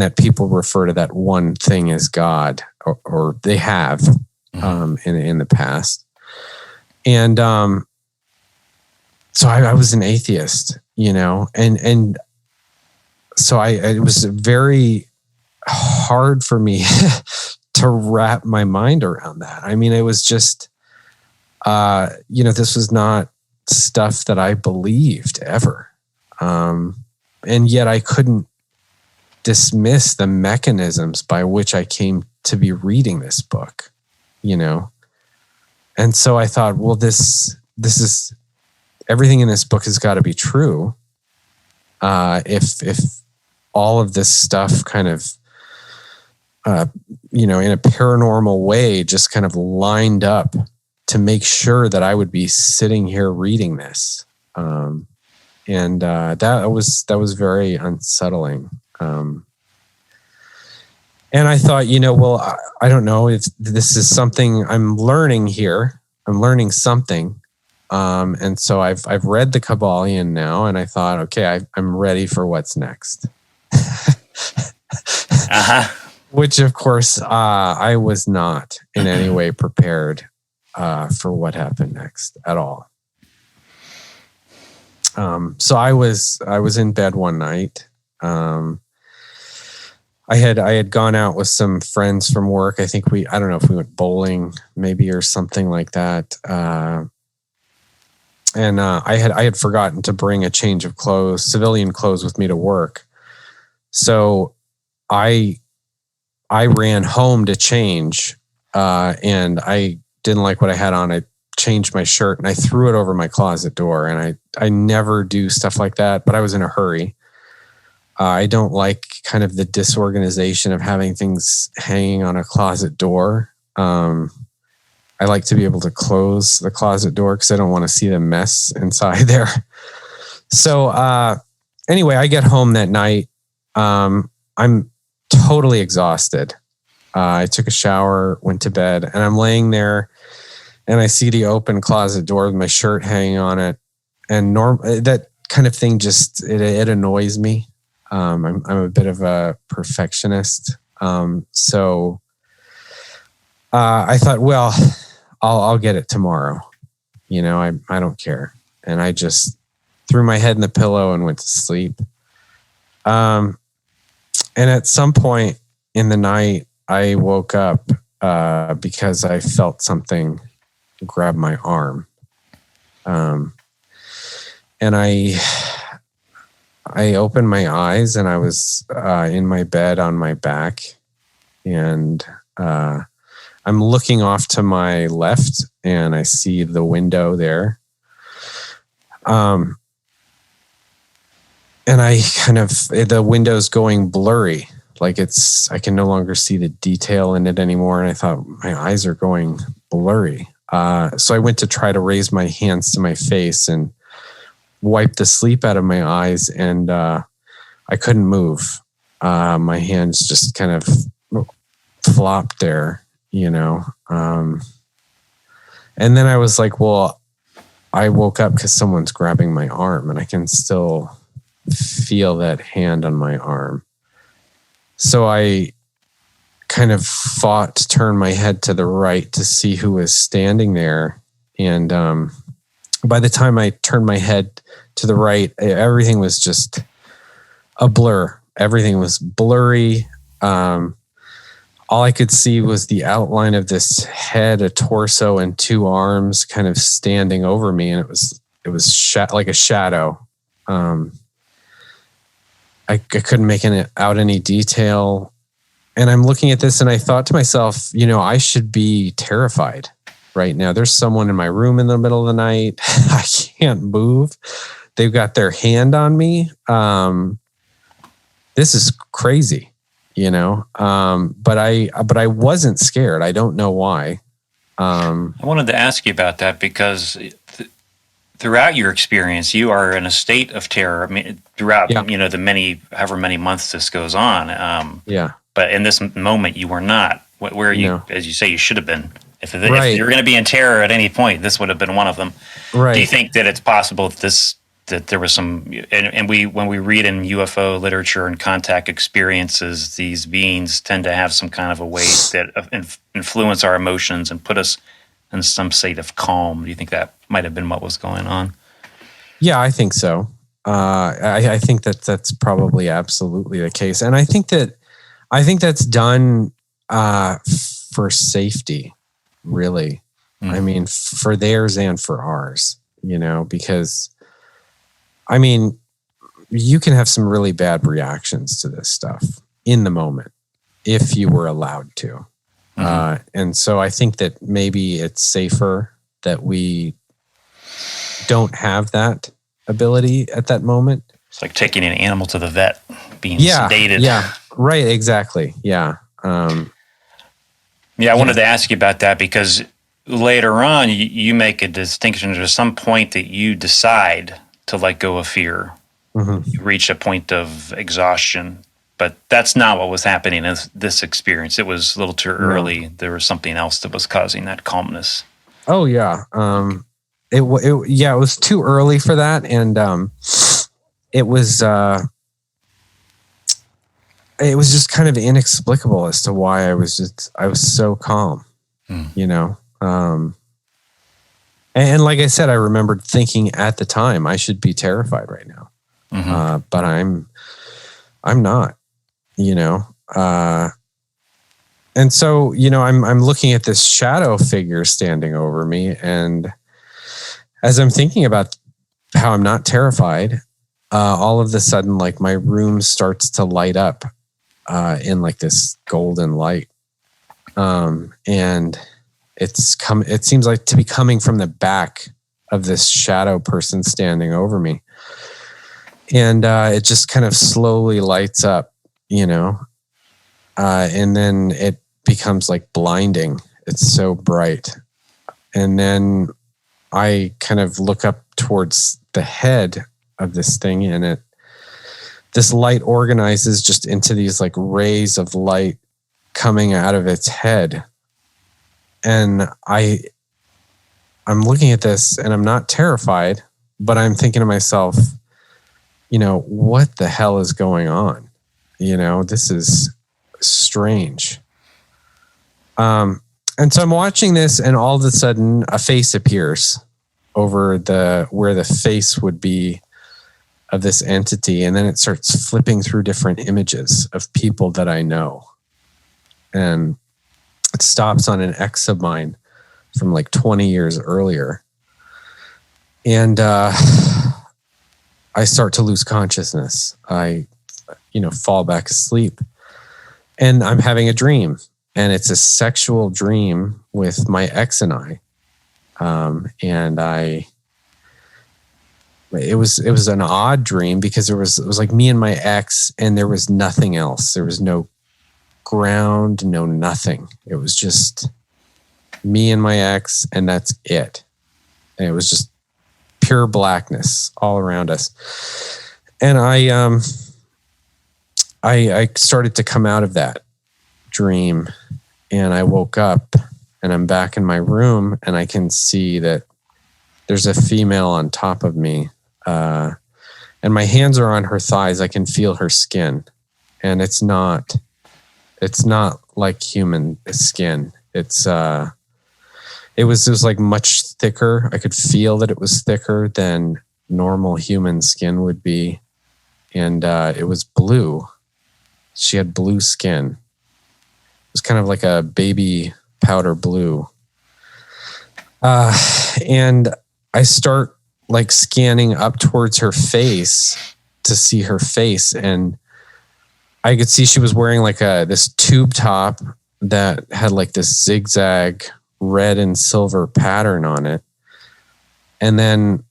Speaker 3: that people refer to that one thing as God, or they have in the past. And so I was an atheist, and so it was very hard for me to wrap my mind around that. I mean, it was just, this was not stuff that I believed ever. And yet I couldn't dismiss the mechanisms by which I came to be reading this book, And so I thought, well, this is, everything in this book has got to be true. If all of this stuff kind of, in a paranormal way, just kind of lined up to make sure that I would be sitting here reading this. And that was very unsettling. And I thought, well, I don't know if this is something I'm learning here. I'm learning something. And so I've read the Kabbalion now, and I thought, okay, I'm ready for what's next. Which, of course, I was not in any way prepared for what happened next at all. So I was in bed one night. I had gone out with some friends from work. I think I don't know if we went bowling maybe or something like that. And I had forgotten to bring a change of clothes, civilian clothes, with me to work. So I ran home to change, and I didn't like what I had on. I changed my shirt and I threw it over my closet door. And I never do stuff like that, but I was in a hurry. I don't like kind of the disorganization of having things hanging on a closet door. I like to be able to close the closet door because I don't want to see the mess inside there. So anyway, I get home that night. I'm totally exhausted. I took a shower, went to bed, and I'm laying there and I see the open closet door with my shirt hanging on it. And that kind of thing just, it annoys me. I'm a bit of a perfectionist. So I thought, well, I'll get it tomorrow. I don't care. And I just threw my head in the pillow and went to sleep. And at some point in the night, I woke up because I felt something grab my arm. And I opened my eyes and I was in my bed on my back, and I'm looking off to my left and I see the window there. And I the window's going blurry. Like I can no longer see the detail in it anymore. And I thought, my eyes are going blurry. So I went to try to raise my hands to my face and wipe the sleep out of my eyes, and I couldn't move. My hands just kind of flopped there, and then I was like, well, I woke up because someone's grabbing my arm, and I can still feel that hand on my arm. So I kind of fought to turn my head to the right to see who was standing there. And by the time I turned my head to the right, everything was just a blur. Everything was blurry. All I could see was the outline of this head, a torso, and two arms kind of standing over me. And it was like a shadow. I couldn't make out any detail. And I'm looking at this and I thought to myself, I should be terrified right now. There's someone in my room in the middle of the night. I can't move. They've got their hand on me. This is crazy, but I wasn't scared. I don't know why.
Speaker 2: I wanted to ask you about that because throughout your experience, you are in a state of terror. I mean, throughout, the however many months this goes on. But in this moment, you were not. Where you, as you say, you should have been. If you're going to be in terror at any point, this would have been one of them.
Speaker 3: Right.
Speaker 2: Do you think that it's possible that there was some, and when we read in UFO literature and contact experiences, these beings tend to have some kind of a way that influence our emotions and put us in some state of calm. Do you think that might have been what was going on? Yeah,
Speaker 3: I think so. I think that's probably absolutely the case, and I think that's done for safety, really. Mm-hmm. I mean, for theirs and for ours, because I mean, you can have some really bad reactions to this stuff in the moment if you were allowed to. Mm-hmm. And so I think that maybe it's safer that we don't have that ability at that moment.
Speaker 2: It's like taking an animal to the vet, being sedated.
Speaker 3: Yeah, right, exactly. Yeah.
Speaker 2: I wanted to ask you about that because later on you make a distinction. There's some point that you decide to let go of fear. Mm-hmm. You reach a point of exhaustion, but that's not what was happening in this experience. It was a little too early. There was something else that was causing that calmness.
Speaker 3: Oh yeah. It was too early for that. And it was just kind of inexplicable as to why I was so calm, and like I said, I remembered thinking at the time I should be terrified right now. Mm-hmm. But I'm not, and so, I'm looking at this shadow figure standing over me. And as I'm thinking about how I'm not terrified, all of a sudden, like my room starts to light up in like this golden light. And it seems like to be coming from the back of this shadow person standing over me. And it just kind of slowly lights up, and then it becomes like blinding. It's so bright. And then I kind of look up towards the head of this thing, and this light organizes just into these like rays of light coming out of its head. And I'm looking at this and I'm not terrified, but I'm thinking to myself, what the hell is going on? This is strange. And so I'm watching this, and all of a sudden a face appears over where the face would be of this entity. And then it starts flipping through different images of people that I know. And it stops on an ex of mine from like 20 years earlier. And I start to lose consciousness. I, fall back asleep. And I'm having a dream. And it's a sexual dream with my ex and I. And it was an odd dream because it was like me and my ex, and there was nothing else. There was no ground, no nothing. It was just me and my ex, and that's it. And it was just pure blackness all around us. And I started to come out of that dream, and I woke up, and I'm back in my room, and I can see that there's a female on top of me, and my hands are on her thighs. I can feel her skin, and it's not like human skin. It was like much thicker. I could feel that it was thicker than normal human skin would be, and it was blue. She had blue skin. It was kind of like a baby powder blue. And I start like scanning up towards her face to see her face. And I could see she was wearing like this tube top that had like this zigzag red and silver pattern on it. And then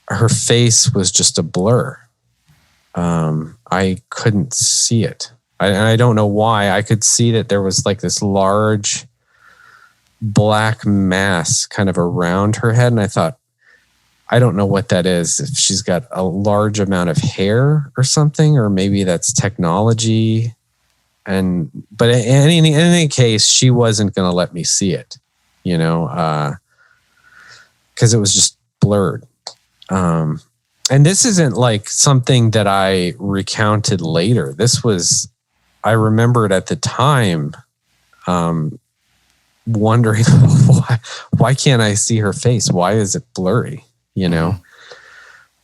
Speaker 3: her face was just a blur. I couldn't see it. I don't know why. I could see that there was like this large black mass kind of around her head. And I thought, I don't know what that is. If she's got a large amount of hair or something, or maybe that's technology. But in any case, she wasn't going to let me see it. because it was just blurred. And this isn't like something that I recounted later. I remembered at the time, wondering why can't I see her face? Why is it blurry? So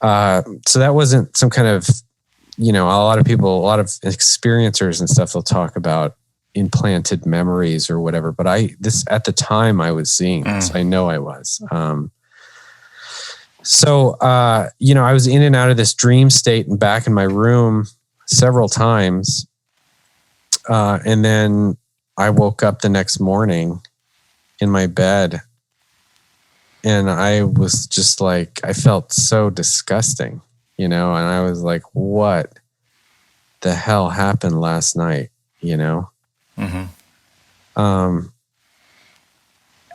Speaker 3: that wasn't some kind of, a lot of experiencers and stuff, they'll talk about implanted memories or whatever. But at the time I was seeing this, I know I was. So I was in and out of this dream state and back in my room several times. And then I woke up the next morning in my bed and I was just like, I felt so disgusting, and I was like, what the hell happened last night, And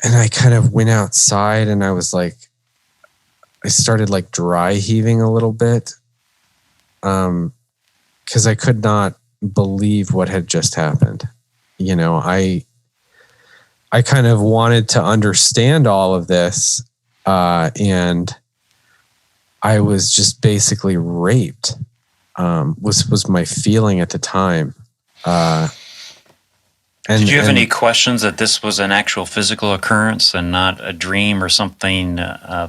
Speaker 3: I kind of went outside and I was like, I started like dry heaving a little bit. Cause I could not believe what had just happened. I kind of wanted to understand all of this. And I was just basically raped, was my feeling at the time.
Speaker 2: Did you have any questions that this was an actual physical occurrence and not a dream or something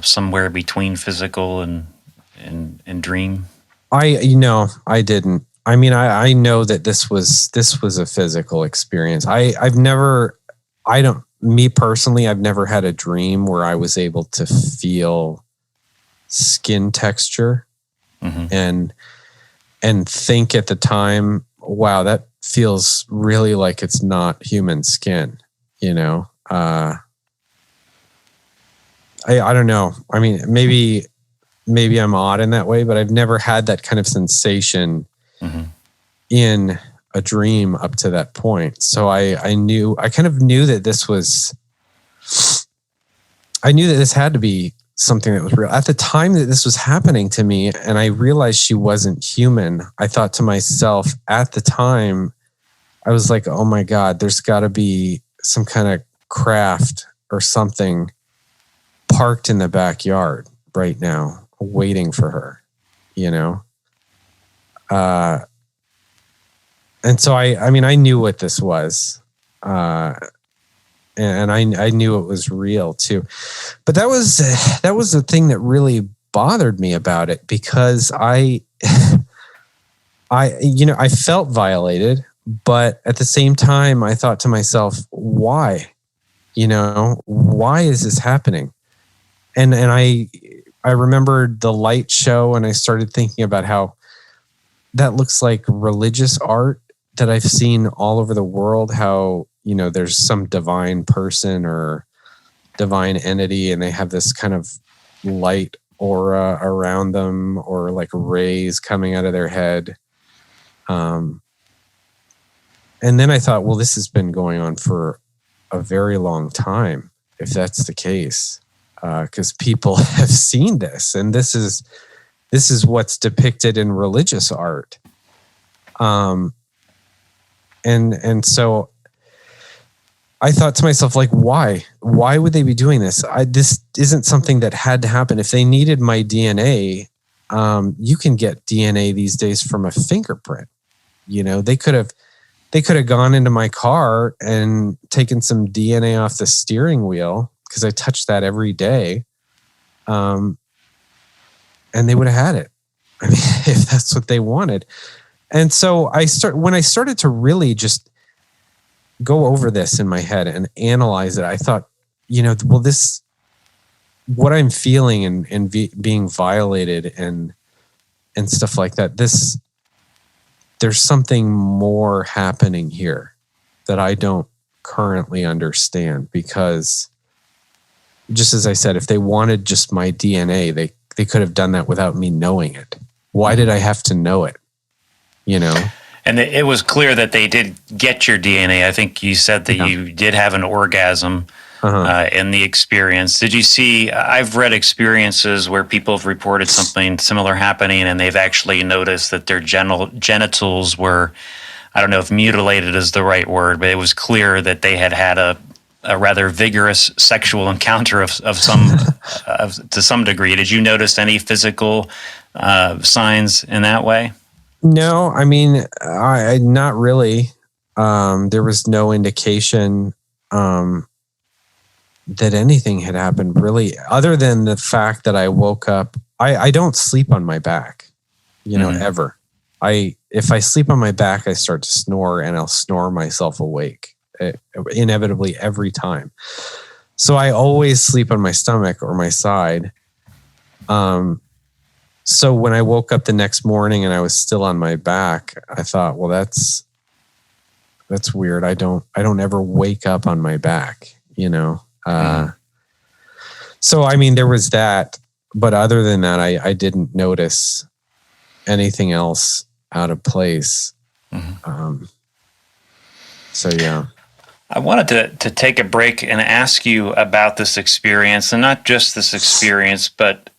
Speaker 2: somewhere between physical and dream?
Speaker 3: I didn't. I mean, I know that this was a physical experience. Me personally, I've never had a dream where I was able to feel skin texture and think at the time, wow, that feels really like it's not human skin, I don't know. I mean, maybe I'm odd in that way, but I've never had that kind of sensation in a dream up to that point. So I kind of knew that this had to be something that was real. At the time that this was happening to me and I realized she wasn't human, I thought to myself at the time, I was like, oh my God, there's got to be some kind of craft or something parked in the backyard right now, waiting for her, And so I knew what this was. And I knew it was real too. But that was the thing that really bothered me about it, because I felt violated, but at the same time I thought to myself, why? Why is this happening? And I remembered the light show and I started thinking about how that looks like religious art that I've seen all over the world, how, there's some divine person or divine entity and they have this kind of light aura around them or like rays coming out of their head. And then I thought, well, this has been going on for a very long time, if that's the case, because people have seen this and this is what's depicted in religious art. And so I thought to myself, like, why would they be doing this? This isn't something that had to happen. If they needed my DNA, you can get DNA these days from a fingerprint. They could have gone into my car and taken some DNA off the steering wheel because I touch that every day. And they would have had it. I mean, if that's what they wanted. And so when I started to really just go over this in my head and analyze it, I thought, well, what I'm feeling and being violated and stuff like that, there's something more happening here that I don't currently understand, because just as I said, if they wanted just my DNA, they could have done that without me knowing it. Why did I have to know it?
Speaker 2: And it was clear that they did get your DNA. I think you said that you did have an orgasm in the experience. Did you see, I've read experiences where people have reported something similar happening and they've actually noticed that their genitals were, I don't know if mutilated is the right word, but it was clear that they had a a rather vigorous sexual encounter of some to some degree. Did you notice any physical signs in that way?
Speaker 3: No, I mean, I not really. There was no indication that anything had happened really, other than the fact that I woke up. I don't sleep on my back, ever. If I sleep on my back, I start to snore, and I'll snore myself awake inevitably every time. So I always sleep on my stomach or my side. So when I woke up the next morning and I was still on my back, I thought, well, that's weird. I don't ever wake up on my back, So, I mean, there was that, but other than that, I didn't notice anything else out of place. So, yeah.
Speaker 2: I wanted to take a break and ask you about this experience, and not just this experience, but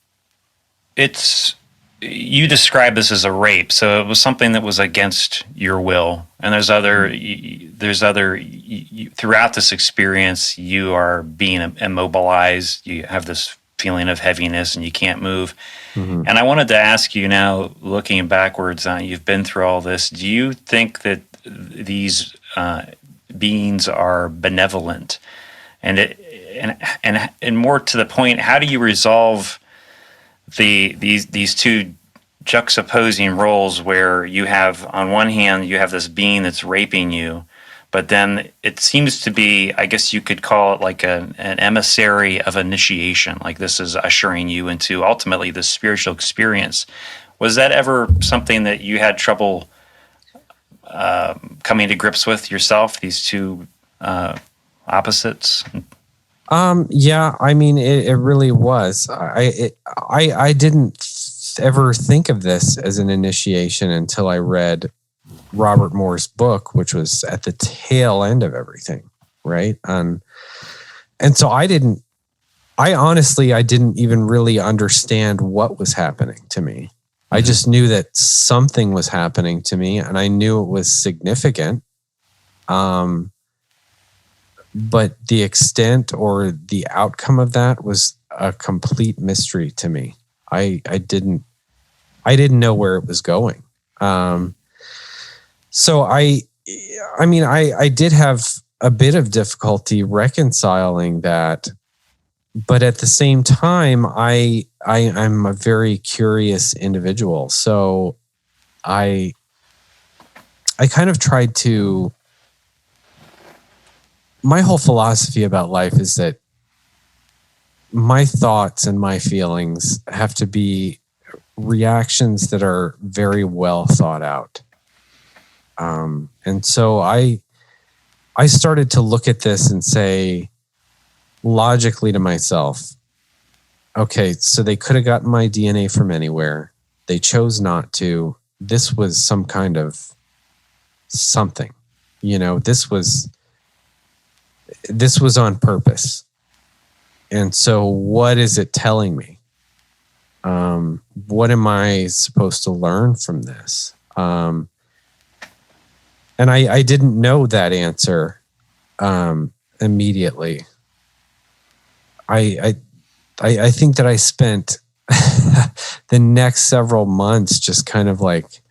Speaker 2: you describe this as a rape, so it was something that was against your will. And there's other throughout this experience, you are being immobilized. You have this feeling of heaviness, and you can't move. And I wanted to ask you now, looking backwards on, you've been through all this. Do you think that these beings are benevolent? And more to the point, how do you resolve these two juxtaposing roles, where you have, on one hand, you have this being that's raping you, but then it seems to be, I guess you could call it like an emissary of initiation, like this is ushering you into ultimately this spiritual experience. Was that ever something that you had trouble coming to grips with yourself, these two opposites?
Speaker 3: Yeah, I mean, it really was. I didn't ever think of this as an initiation until I read Robert Moore's book, which was at the tail end of everything, right? And so I didn't even really understand what was happening to me. I just knew that something was happening to me, and I knew it was significant. But the extent or the outcome of that was a complete mystery to me. I didn't know where it was going. So I did have a bit of difficulty reconciling that, but at the same time, I'm a very curious individual. So I kind of tried to. My whole philosophy about life is that my thoughts and my feelings have to be reactions that are very well thought out. And so I started to look at this and say logically to myself, okay, so they could have gotten my DNA from anywhere. They chose not to. This was some kind of something, this was on purpose. And so what is it telling me? What am I supposed to learn from this? And I didn't know that answer immediately. I think that I spent the next several months just kind of like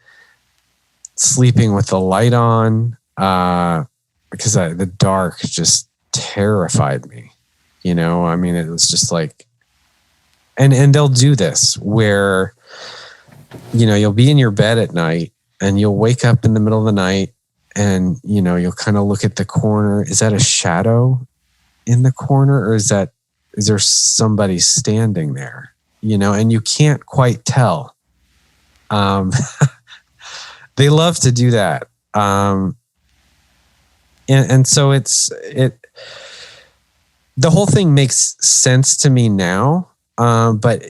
Speaker 3: sleeping with the light on, because the dark just terrified me. I mean, it was just like, and they'll do this where, you'll be in your bed at night and you'll wake up in the middle of the night and, you'll kind of look at the corner. Is that a shadow in the corner, or is there somebody standing there, and you can't quite tell. They love to do that. And so the whole thing makes sense to me now. But,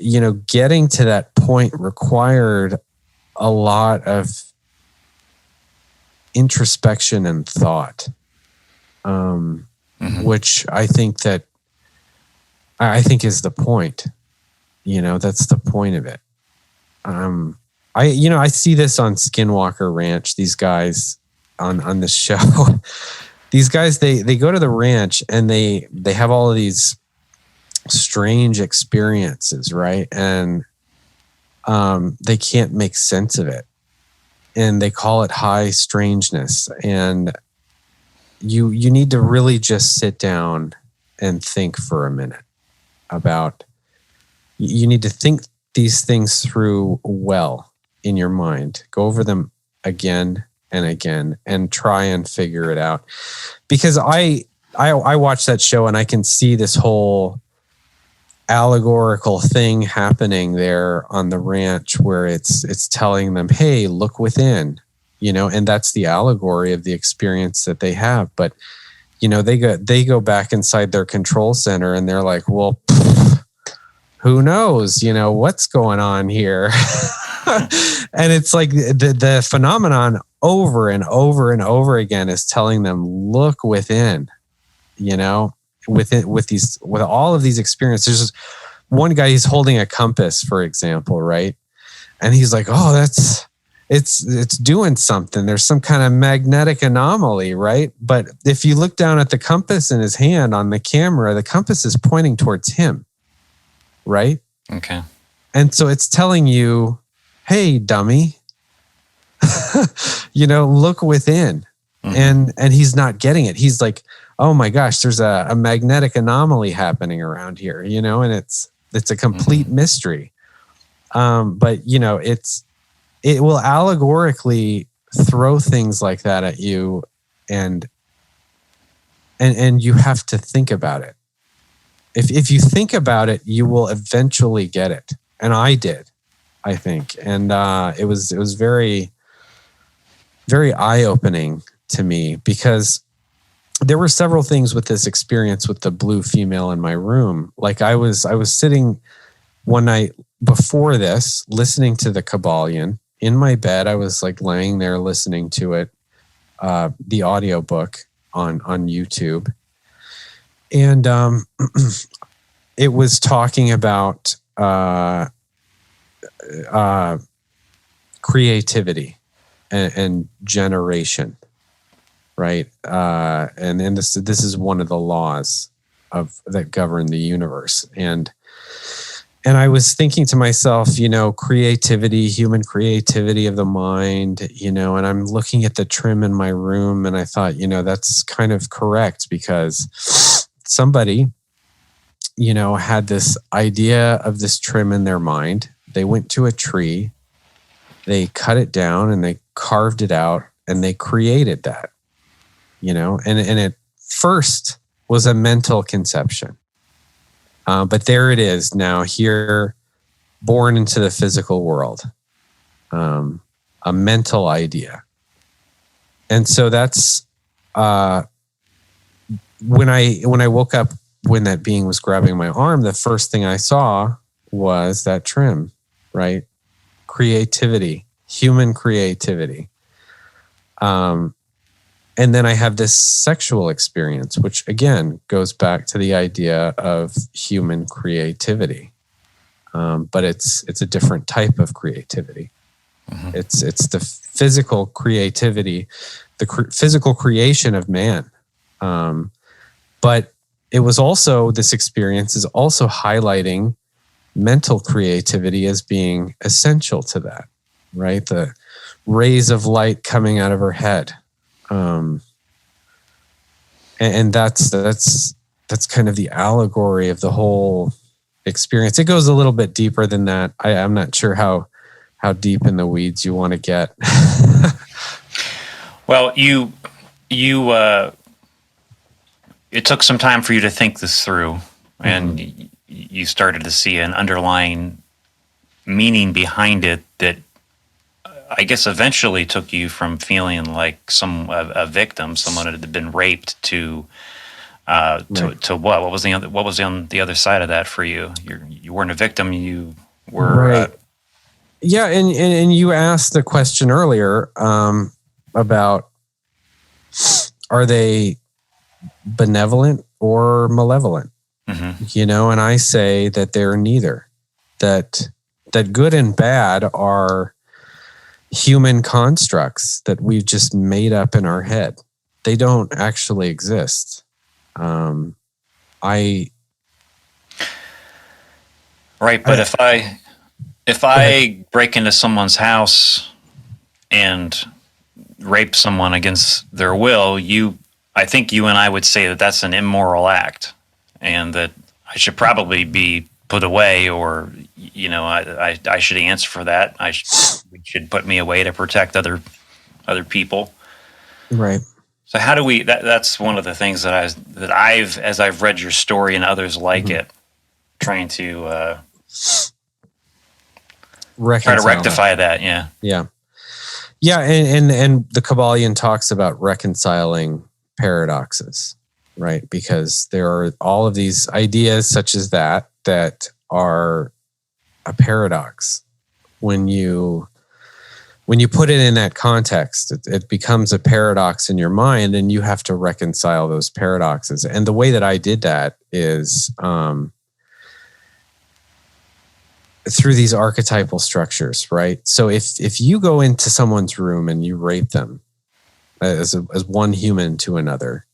Speaker 3: getting to that point required a lot of introspection and thought, which I think is the point. That's the point of it. I see this on Skinwalker Ranch, these guys on this show. these guys, they go to the ranch and they have all of these strange experiences, right? And they can't make sense of it. And they call it high strangeness. And you need to really just sit down and think for a minute about, you need to think these things through well in your mind. Go over them again and again and try and figure it out. Because I watch that show and I can see this whole allegorical thing happening there on the ranch where it's telling them, hey, look within, and that's the allegory of the experience that they have. But they go back inside their control center and they're like, well, who knows, what's going on here? And it's like the phenomenon over and over and over again is telling them, look within, with all of these experiences. There's one guy, he's holding a compass, for example, right? And he's like, oh, it's doing something. There's some kind of magnetic anomaly, right? But if you look down at the compass in his hand on the camera, the compass is pointing towards him, right?
Speaker 2: Okay.
Speaker 3: And so it's telling you, hey, dummy, look within. Mm-hmm. And he's not getting it. He's like, oh my gosh, there's a magnetic anomaly happening around here, and it's a complete mm-hmm. mystery. But it will allegorically throw things like that at you, and you have to think about it. If you think about it, you will eventually get it. And I did, I think. And it was very, very eye-opening to me, because there were several things with this experience with the blue female in my room. Like I was sitting one night before this, listening to the Kabbalion in my bed. I was like laying there listening to it, the audiobook on YouTube. And it was talking about creativity and generation, right? And this is one of the laws that govern the universe. And I was thinking to myself, creativity, human creativity of the mind, and I'm looking at the trim in my room and I thought, that's kind of correct, because somebody, had this idea of this trim in their mind. They went to a tree, they cut it down and they carved it out and they created that, and it first was a mental conception. But there it is now, here, born into the physical world, a mental idea. And so that's when I woke up, when that being was grabbing my arm, the first thing I saw was that trim, right? Creativity, human creativity. And then I have this sexual experience, which again goes back to the idea of human creativity. But it's a different type of creativity. Mm-hmm. It's the physical creativity, the physical creation of man. But it was also, this experience is also highlighting mental creativity as being essential to that, right? The rays of light coming out of her head. And that's kind of the allegory of the whole experience. It goes a little bit deeper than that. I'm not sure how deep in the weeds you want to get.
Speaker 2: Well, you it took some time for you to think this through, and mm-hmm. you started to see an underlying meaning behind it that I guess eventually took you from feeling like a victim, someone that had been raped, to right. to what? What was on the other side of that for you? You weren't a victim. You were.
Speaker 3: Right. Yeah, and you asked the question earlier about, are they benevolent or malevolent? Mm-hmm. And I say that they're neither. That good and bad are human constructs that we've just made up in our head. They don't actually exist.
Speaker 2: Right, but if I break into someone's house and rape someone against their will, I think you and I would say that that's an immoral act, and that I should probably be put away, or I should answer for that. We should put me away to protect other people.
Speaker 3: Right.
Speaker 2: So how do we? That's one of the things that I've as I've read your story and others like it, trying to try to rectify that. Yeah.
Speaker 3: Yeah. Yeah, and the Kabbalion talks about reconciling paradoxes, right? Because there are all of these ideas such as that are a paradox. When you put it in that context, it becomes a paradox in your mind, and you have to reconcile those paradoxes. And the way that I did that is through these archetypal structures, right? So if you go into someone's room and you rape them as one human to another,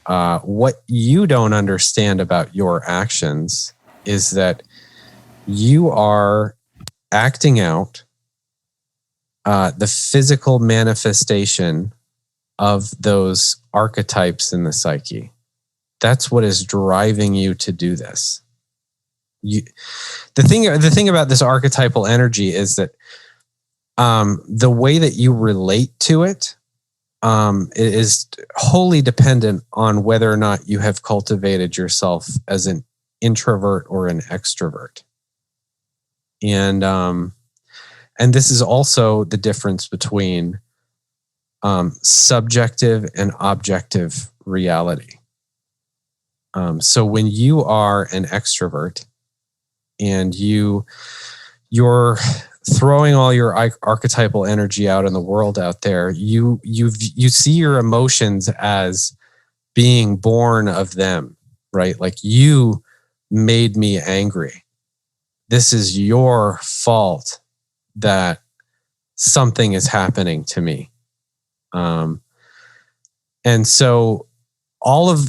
Speaker 3: what you don't understand about your actions is that you are acting out the physical manifestation of those archetypes in the psyche. That's what is driving you to do this. The thing about this archetypal energy is that the way that you relate to it is wholly dependent on whether or not you have cultivated yourself as an introvert or an extrovert. And this is also the difference between subjective and objective reality. So when you are an extrovert and you're throwing all your archetypal energy out in the world out there, you see your emotions as being born of them, right? Like, you made me angry. This is your fault that something is happening to me. And so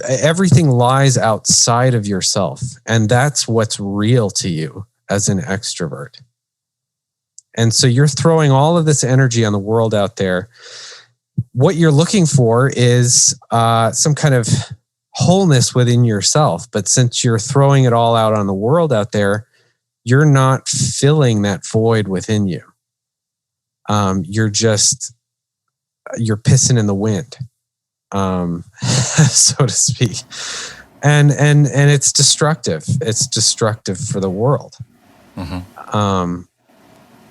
Speaker 3: everything lies outside of yourself, and that's what's real to you as an extrovert. And so you're throwing all of this energy on the world out there. What you're looking for is some kind of wholeness within yourself. But since you're throwing it all out on the world out there, you're not filling that void within you. You're pissing in the wind, so to speak. And it's destructive. It's destructive for the world. Mm-hmm.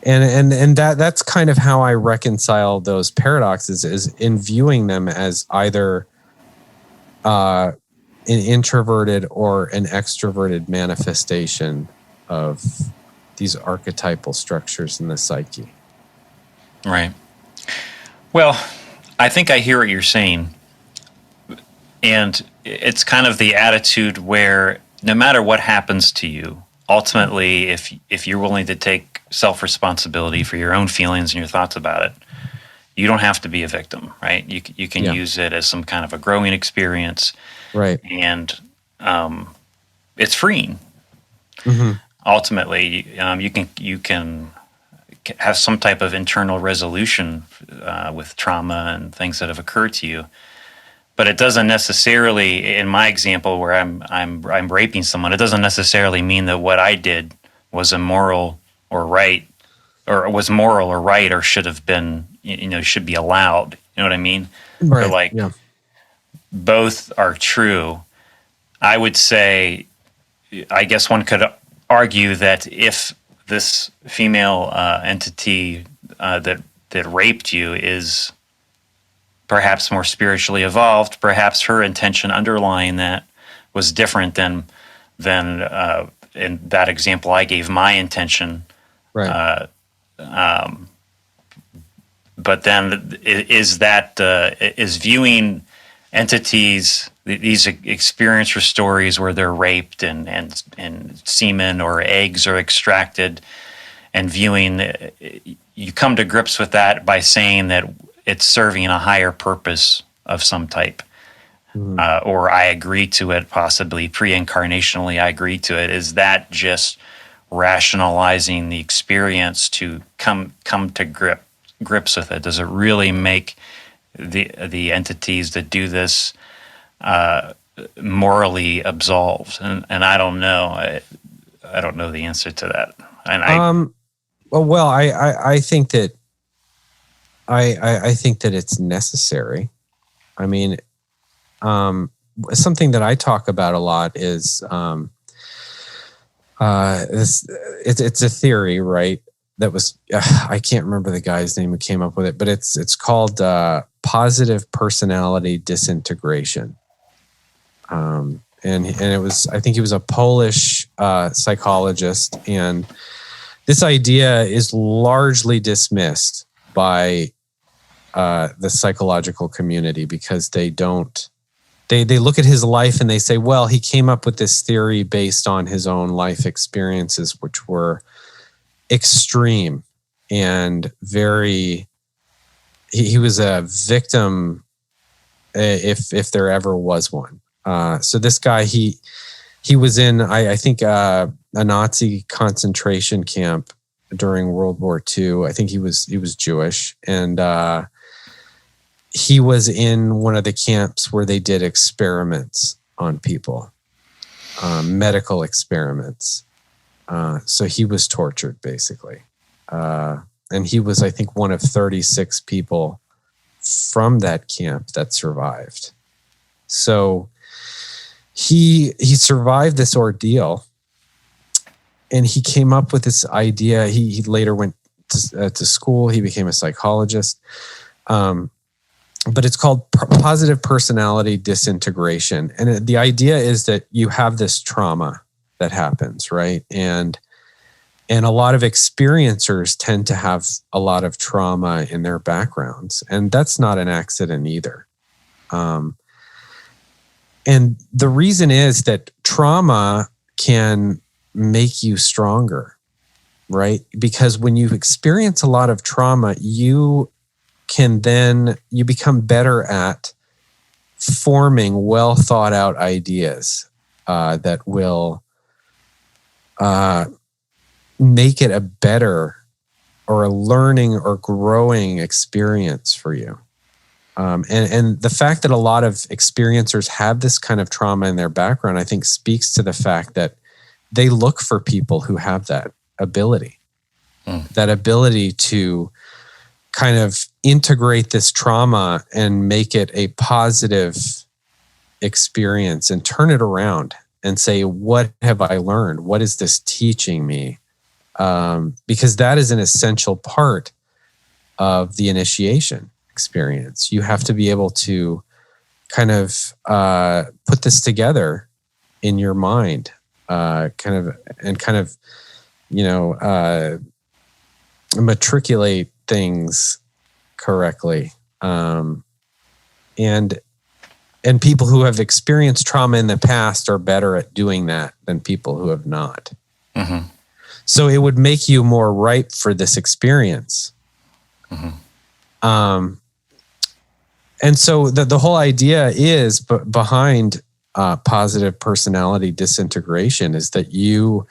Speaker 3: And that's kind of how I reconcile those paradoxes, is in viewing them as either an introverted or an extroverted manifestation of these archetypal structures in the psyche.
Speaker 2: Right. Well, I think I hear what you're saying. And it's kind of the attitude where no matter what happens to you, ultimately, if you're willing to take self-responsibility for your own feelings and your thoughts about it, you don't have to be a victim, right? You can use it as some kind of a growing experience.
Speaker 3: Right.
Speaker 2: And it's freeing.
Speaker 3: Mm-hmm.
Speaker 2: Ultimately, you can have some type of internal resolution with trauma and things that have occurred to you. But it doesn't necessarily, in my example where I'm raping someone, it doesn't necessarily mean that what I did was immoral or right, or was moral or right, or should have been, should be allowed. You know what I mean?
Speaker 3: Right.
Speaker 2: Both are true. I would say, I guess one could argue that if this female entity that raped you is perhaps more spiritually evolved, perhaps her intention underlying that was different than in that example I gave, my intention.
Speaker 3: Right.
Speaker 2: But then is viewing entities, these experience or stories where they're raped and semen or eggs are extracted, and viewing, you come to grips with that by saying that it's serving a higher purpose of some type, or I agree to it, possibly pre-incarnationally I agree to it. Is that just rationalizing the experience to come to grips with it? Does it really make the entities that do this morally absolved? And I don't know. I don't know the answer to that. And
Speaker 3: I think that I think that it's necessary. I mean, something that I talk about a lot is it's a theory, right? That was I can't remember the guy's name who came up with it, but it's called positive personality disintegration. And it was, I think he was a Polish psychologist, and this idea is largely dismissed by the psychological community because they look at his life and they say, well, he came up with this theory based on his own life experiences, which were extreme and very, he was a victim if there ever was one. So this guy, he was in, I think, a Nazi concentration camp during World War II. I think he was Jewish, and he was in one of the camps where they did experiments on people, medical experiments. So he was tortured, basically. And he was, I think, one of 36 people from that camp that survived. So he survived this ordeal, and he came up with this idea. He later went to school. He became a psychologist. But it's called positive personality disintegration. And the idea is that you have this trauma that happens, right? And a lot of experiencers tend to have a lot of trauma in their backgrounds. And that's not an accident either. And the reason is that trauma can make you stronger, right? Because when you experience a lot of trauma, you become better at forming well thought out ideas that will make it a better or a learning or growing experience for you. And the fact that a lot of experiencers have this kind of trauma in their background, I think, speaks to the fact that they look for people who have that ability, that ability to kind of integrate this trauma and make it a positive experience and turn it around and say, what have I learned? What is this teaching me? Because that is an essential part of the initiation experience. You have to be able to kind of put this together in your mind, matriculate things correctly. And people who have experienced trauma in the past are better at doing that than people who have not. Mm-hmm. So it would make you more ripe for this experience. Mm-hmm. And so the whole idea is behind positive personality disintegration is that you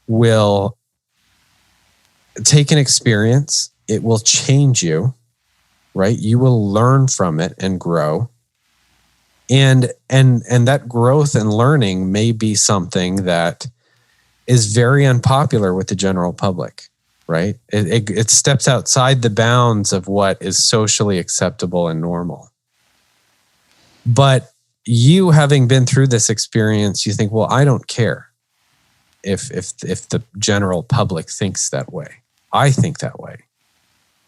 Speaker 3: will take an experience, it will change you, right? You will learn from it and grow. And that growth and learning may be something that is very unpopular with the general public, right? It steps outside the bounds of what is socially acceptable and normal. But you, having been through this experience, you think, well, I don't care if the general public thinks that way. I think that way.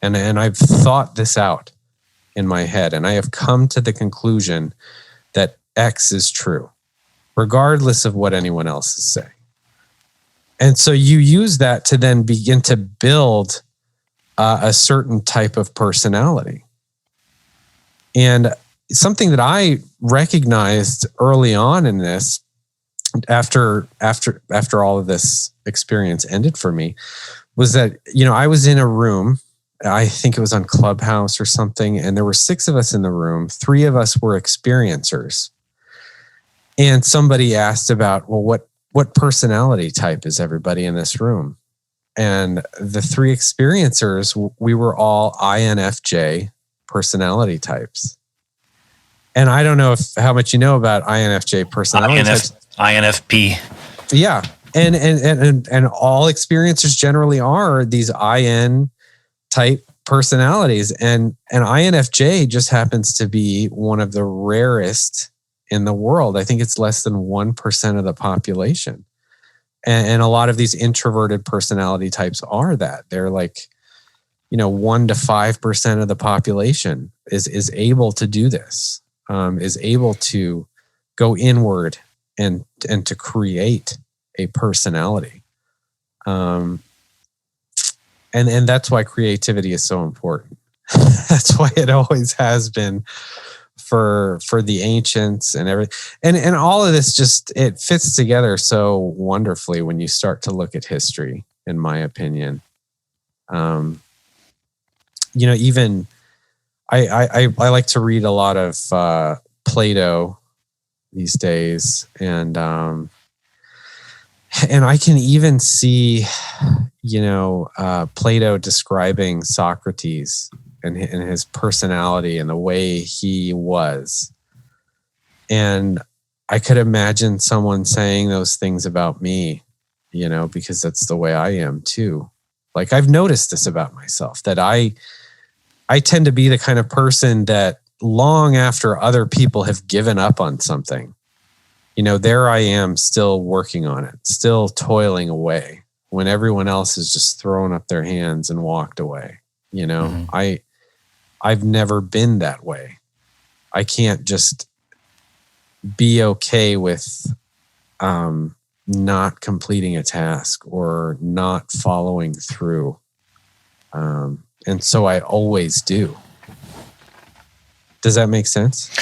Speaker 3: And I've thought this out in my head, and I have come to the conclusion that X is true, regardless of what anyone else is saying. And so you use that to then begin to build a certain type of personality. And something that I recognized early on in this, after all of this experience ended for me, was that, I was in a room I think it was on Clubhouse or something, and there were 6 of us in the room. 3 of us were experiencers. And somebody asked about, well, what personality type is everybody in this room? And the 3 experiencers, we were all INFJ personality types. And I don't know how much you know about INFJ personality types.
Speaker 2: INFP.
Speaker 3: Yeah. And all experiencers generally are these IN type personalities. And INFJ just happens to be one of the rarest in the world. I think it's less than 1% of the population. And a lot of these introverted personality types are that. They're like, 1 to 5% of the population is able to do this, is able to go inward and to create a personality. And that's why creativity is so important. That's why it always has been for the ancients and everything. And all of this it fits together so wonderfully when you start to look at history, in my opinion. Even I like to read a lot of Plato these days, and I can even see, Plato describing Socrates and his personality and the way he was. And I could imagine someone saying those things about me, because that's the way I am too. Like, I've noticed this about myself, that I tend to be the kind of person that long after other people have given up on something, there I am still working on it, still toiling away when everyone else has just thrown up their hands and walked away. Mm-hmm. I've never been that way. I can't just be okay with not completing a task or not following through. And so I always do. Does that make sense?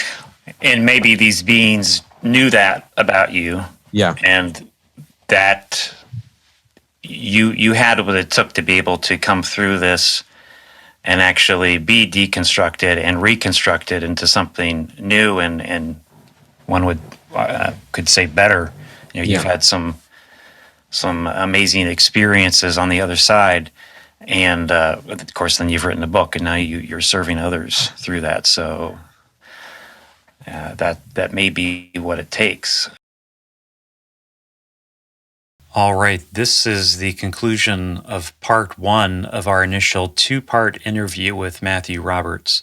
Speaker 2: And maybe these beings knew that about you.
Speaker 3: Yeah.
Speaker 2: And that you had what it took to be able to come through this and actually be deconstructed and reconstructed into something new and one could say better. You've had some amazing experiences on the other side. And of course, then you've written a book, and now you're serving others through that. So that may be what it takes. All right, this is the conclusion of part 1 of our initial 2-part interview with Matthew Roberts.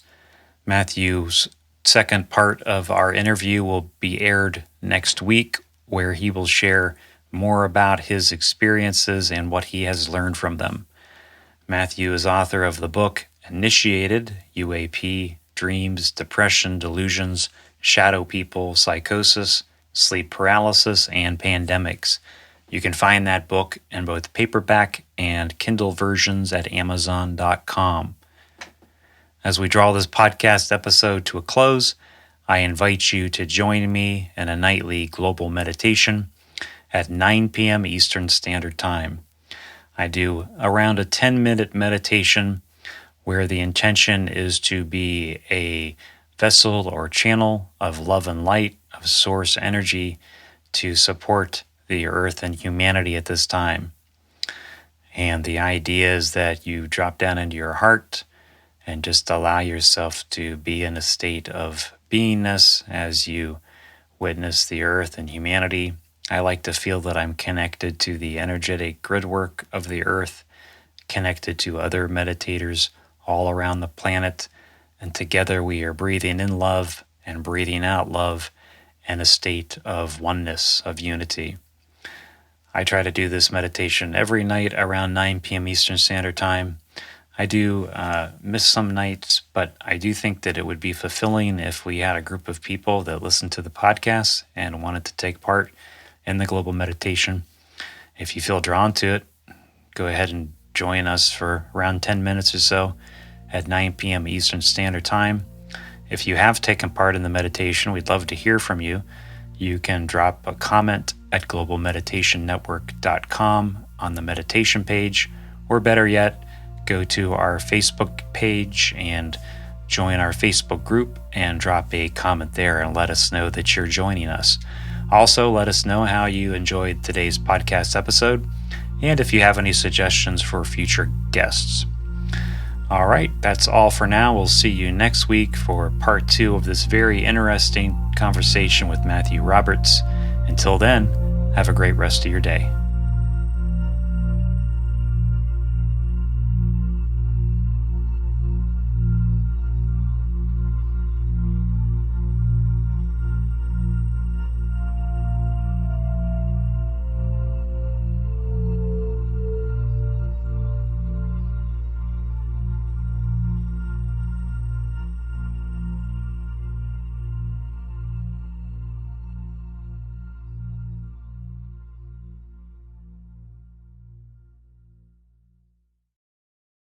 Speaker 2: Matthew's second part of our interview will be aired next week, where he will share more about his experiences and what he has learned from them. Matthew is author of the book Initiated, UAP, Dreams, Depression, Delusions, Shadow People, Psychosis, Sleep Paralysis, and Pandemics. You can find that book in both paperback and Kindle versions at Amazon.com. As we draw this podcast episode to a close, I invite you to join me in a nightly global meditation at 9 p.m. Eastern Standard Time. I do around a 10-minute meditation where the intention is to be a vessel or channel of love and light, of source energy to support the earth and humanity at this time. And the idea is that you drop down into your heart and just allow yourself to be in a state of beingness as you witness the earth and humanity. I like to feel that I'm connected to the energetic gridwork of the earth, connected to other meditators all around the planet, and together we are breathing in love and breathing out love in a state of oneness, of unity. I try to do this meditation every night around 9 p.m. Eastern Standard Time. I do miss some nights, but I do think that it would be fulfilling if we had a group of people that listened to the podcast and wanted to take part in the global meditation. If you feel drawn to it, go ahead and join us for around 10 minutes or so at 9 p.m. Eastern Standard Time. If you have taken part in the meditation, we'd love to hear from you. You can drop a comment at globalmeditationnetwork.com on the meditation page, or better yet, go to our Facebook page and join our Facebook group and drop a comment there and let us know that you're joining us. Also, let us know how you enjoyed today's podcast episode and if you have any suggestions for future guests. All right, that's all for now. We'll see you next week for part 2 of this very interesting conversation with Matthew Roberts. Until then, have a great rest of your day.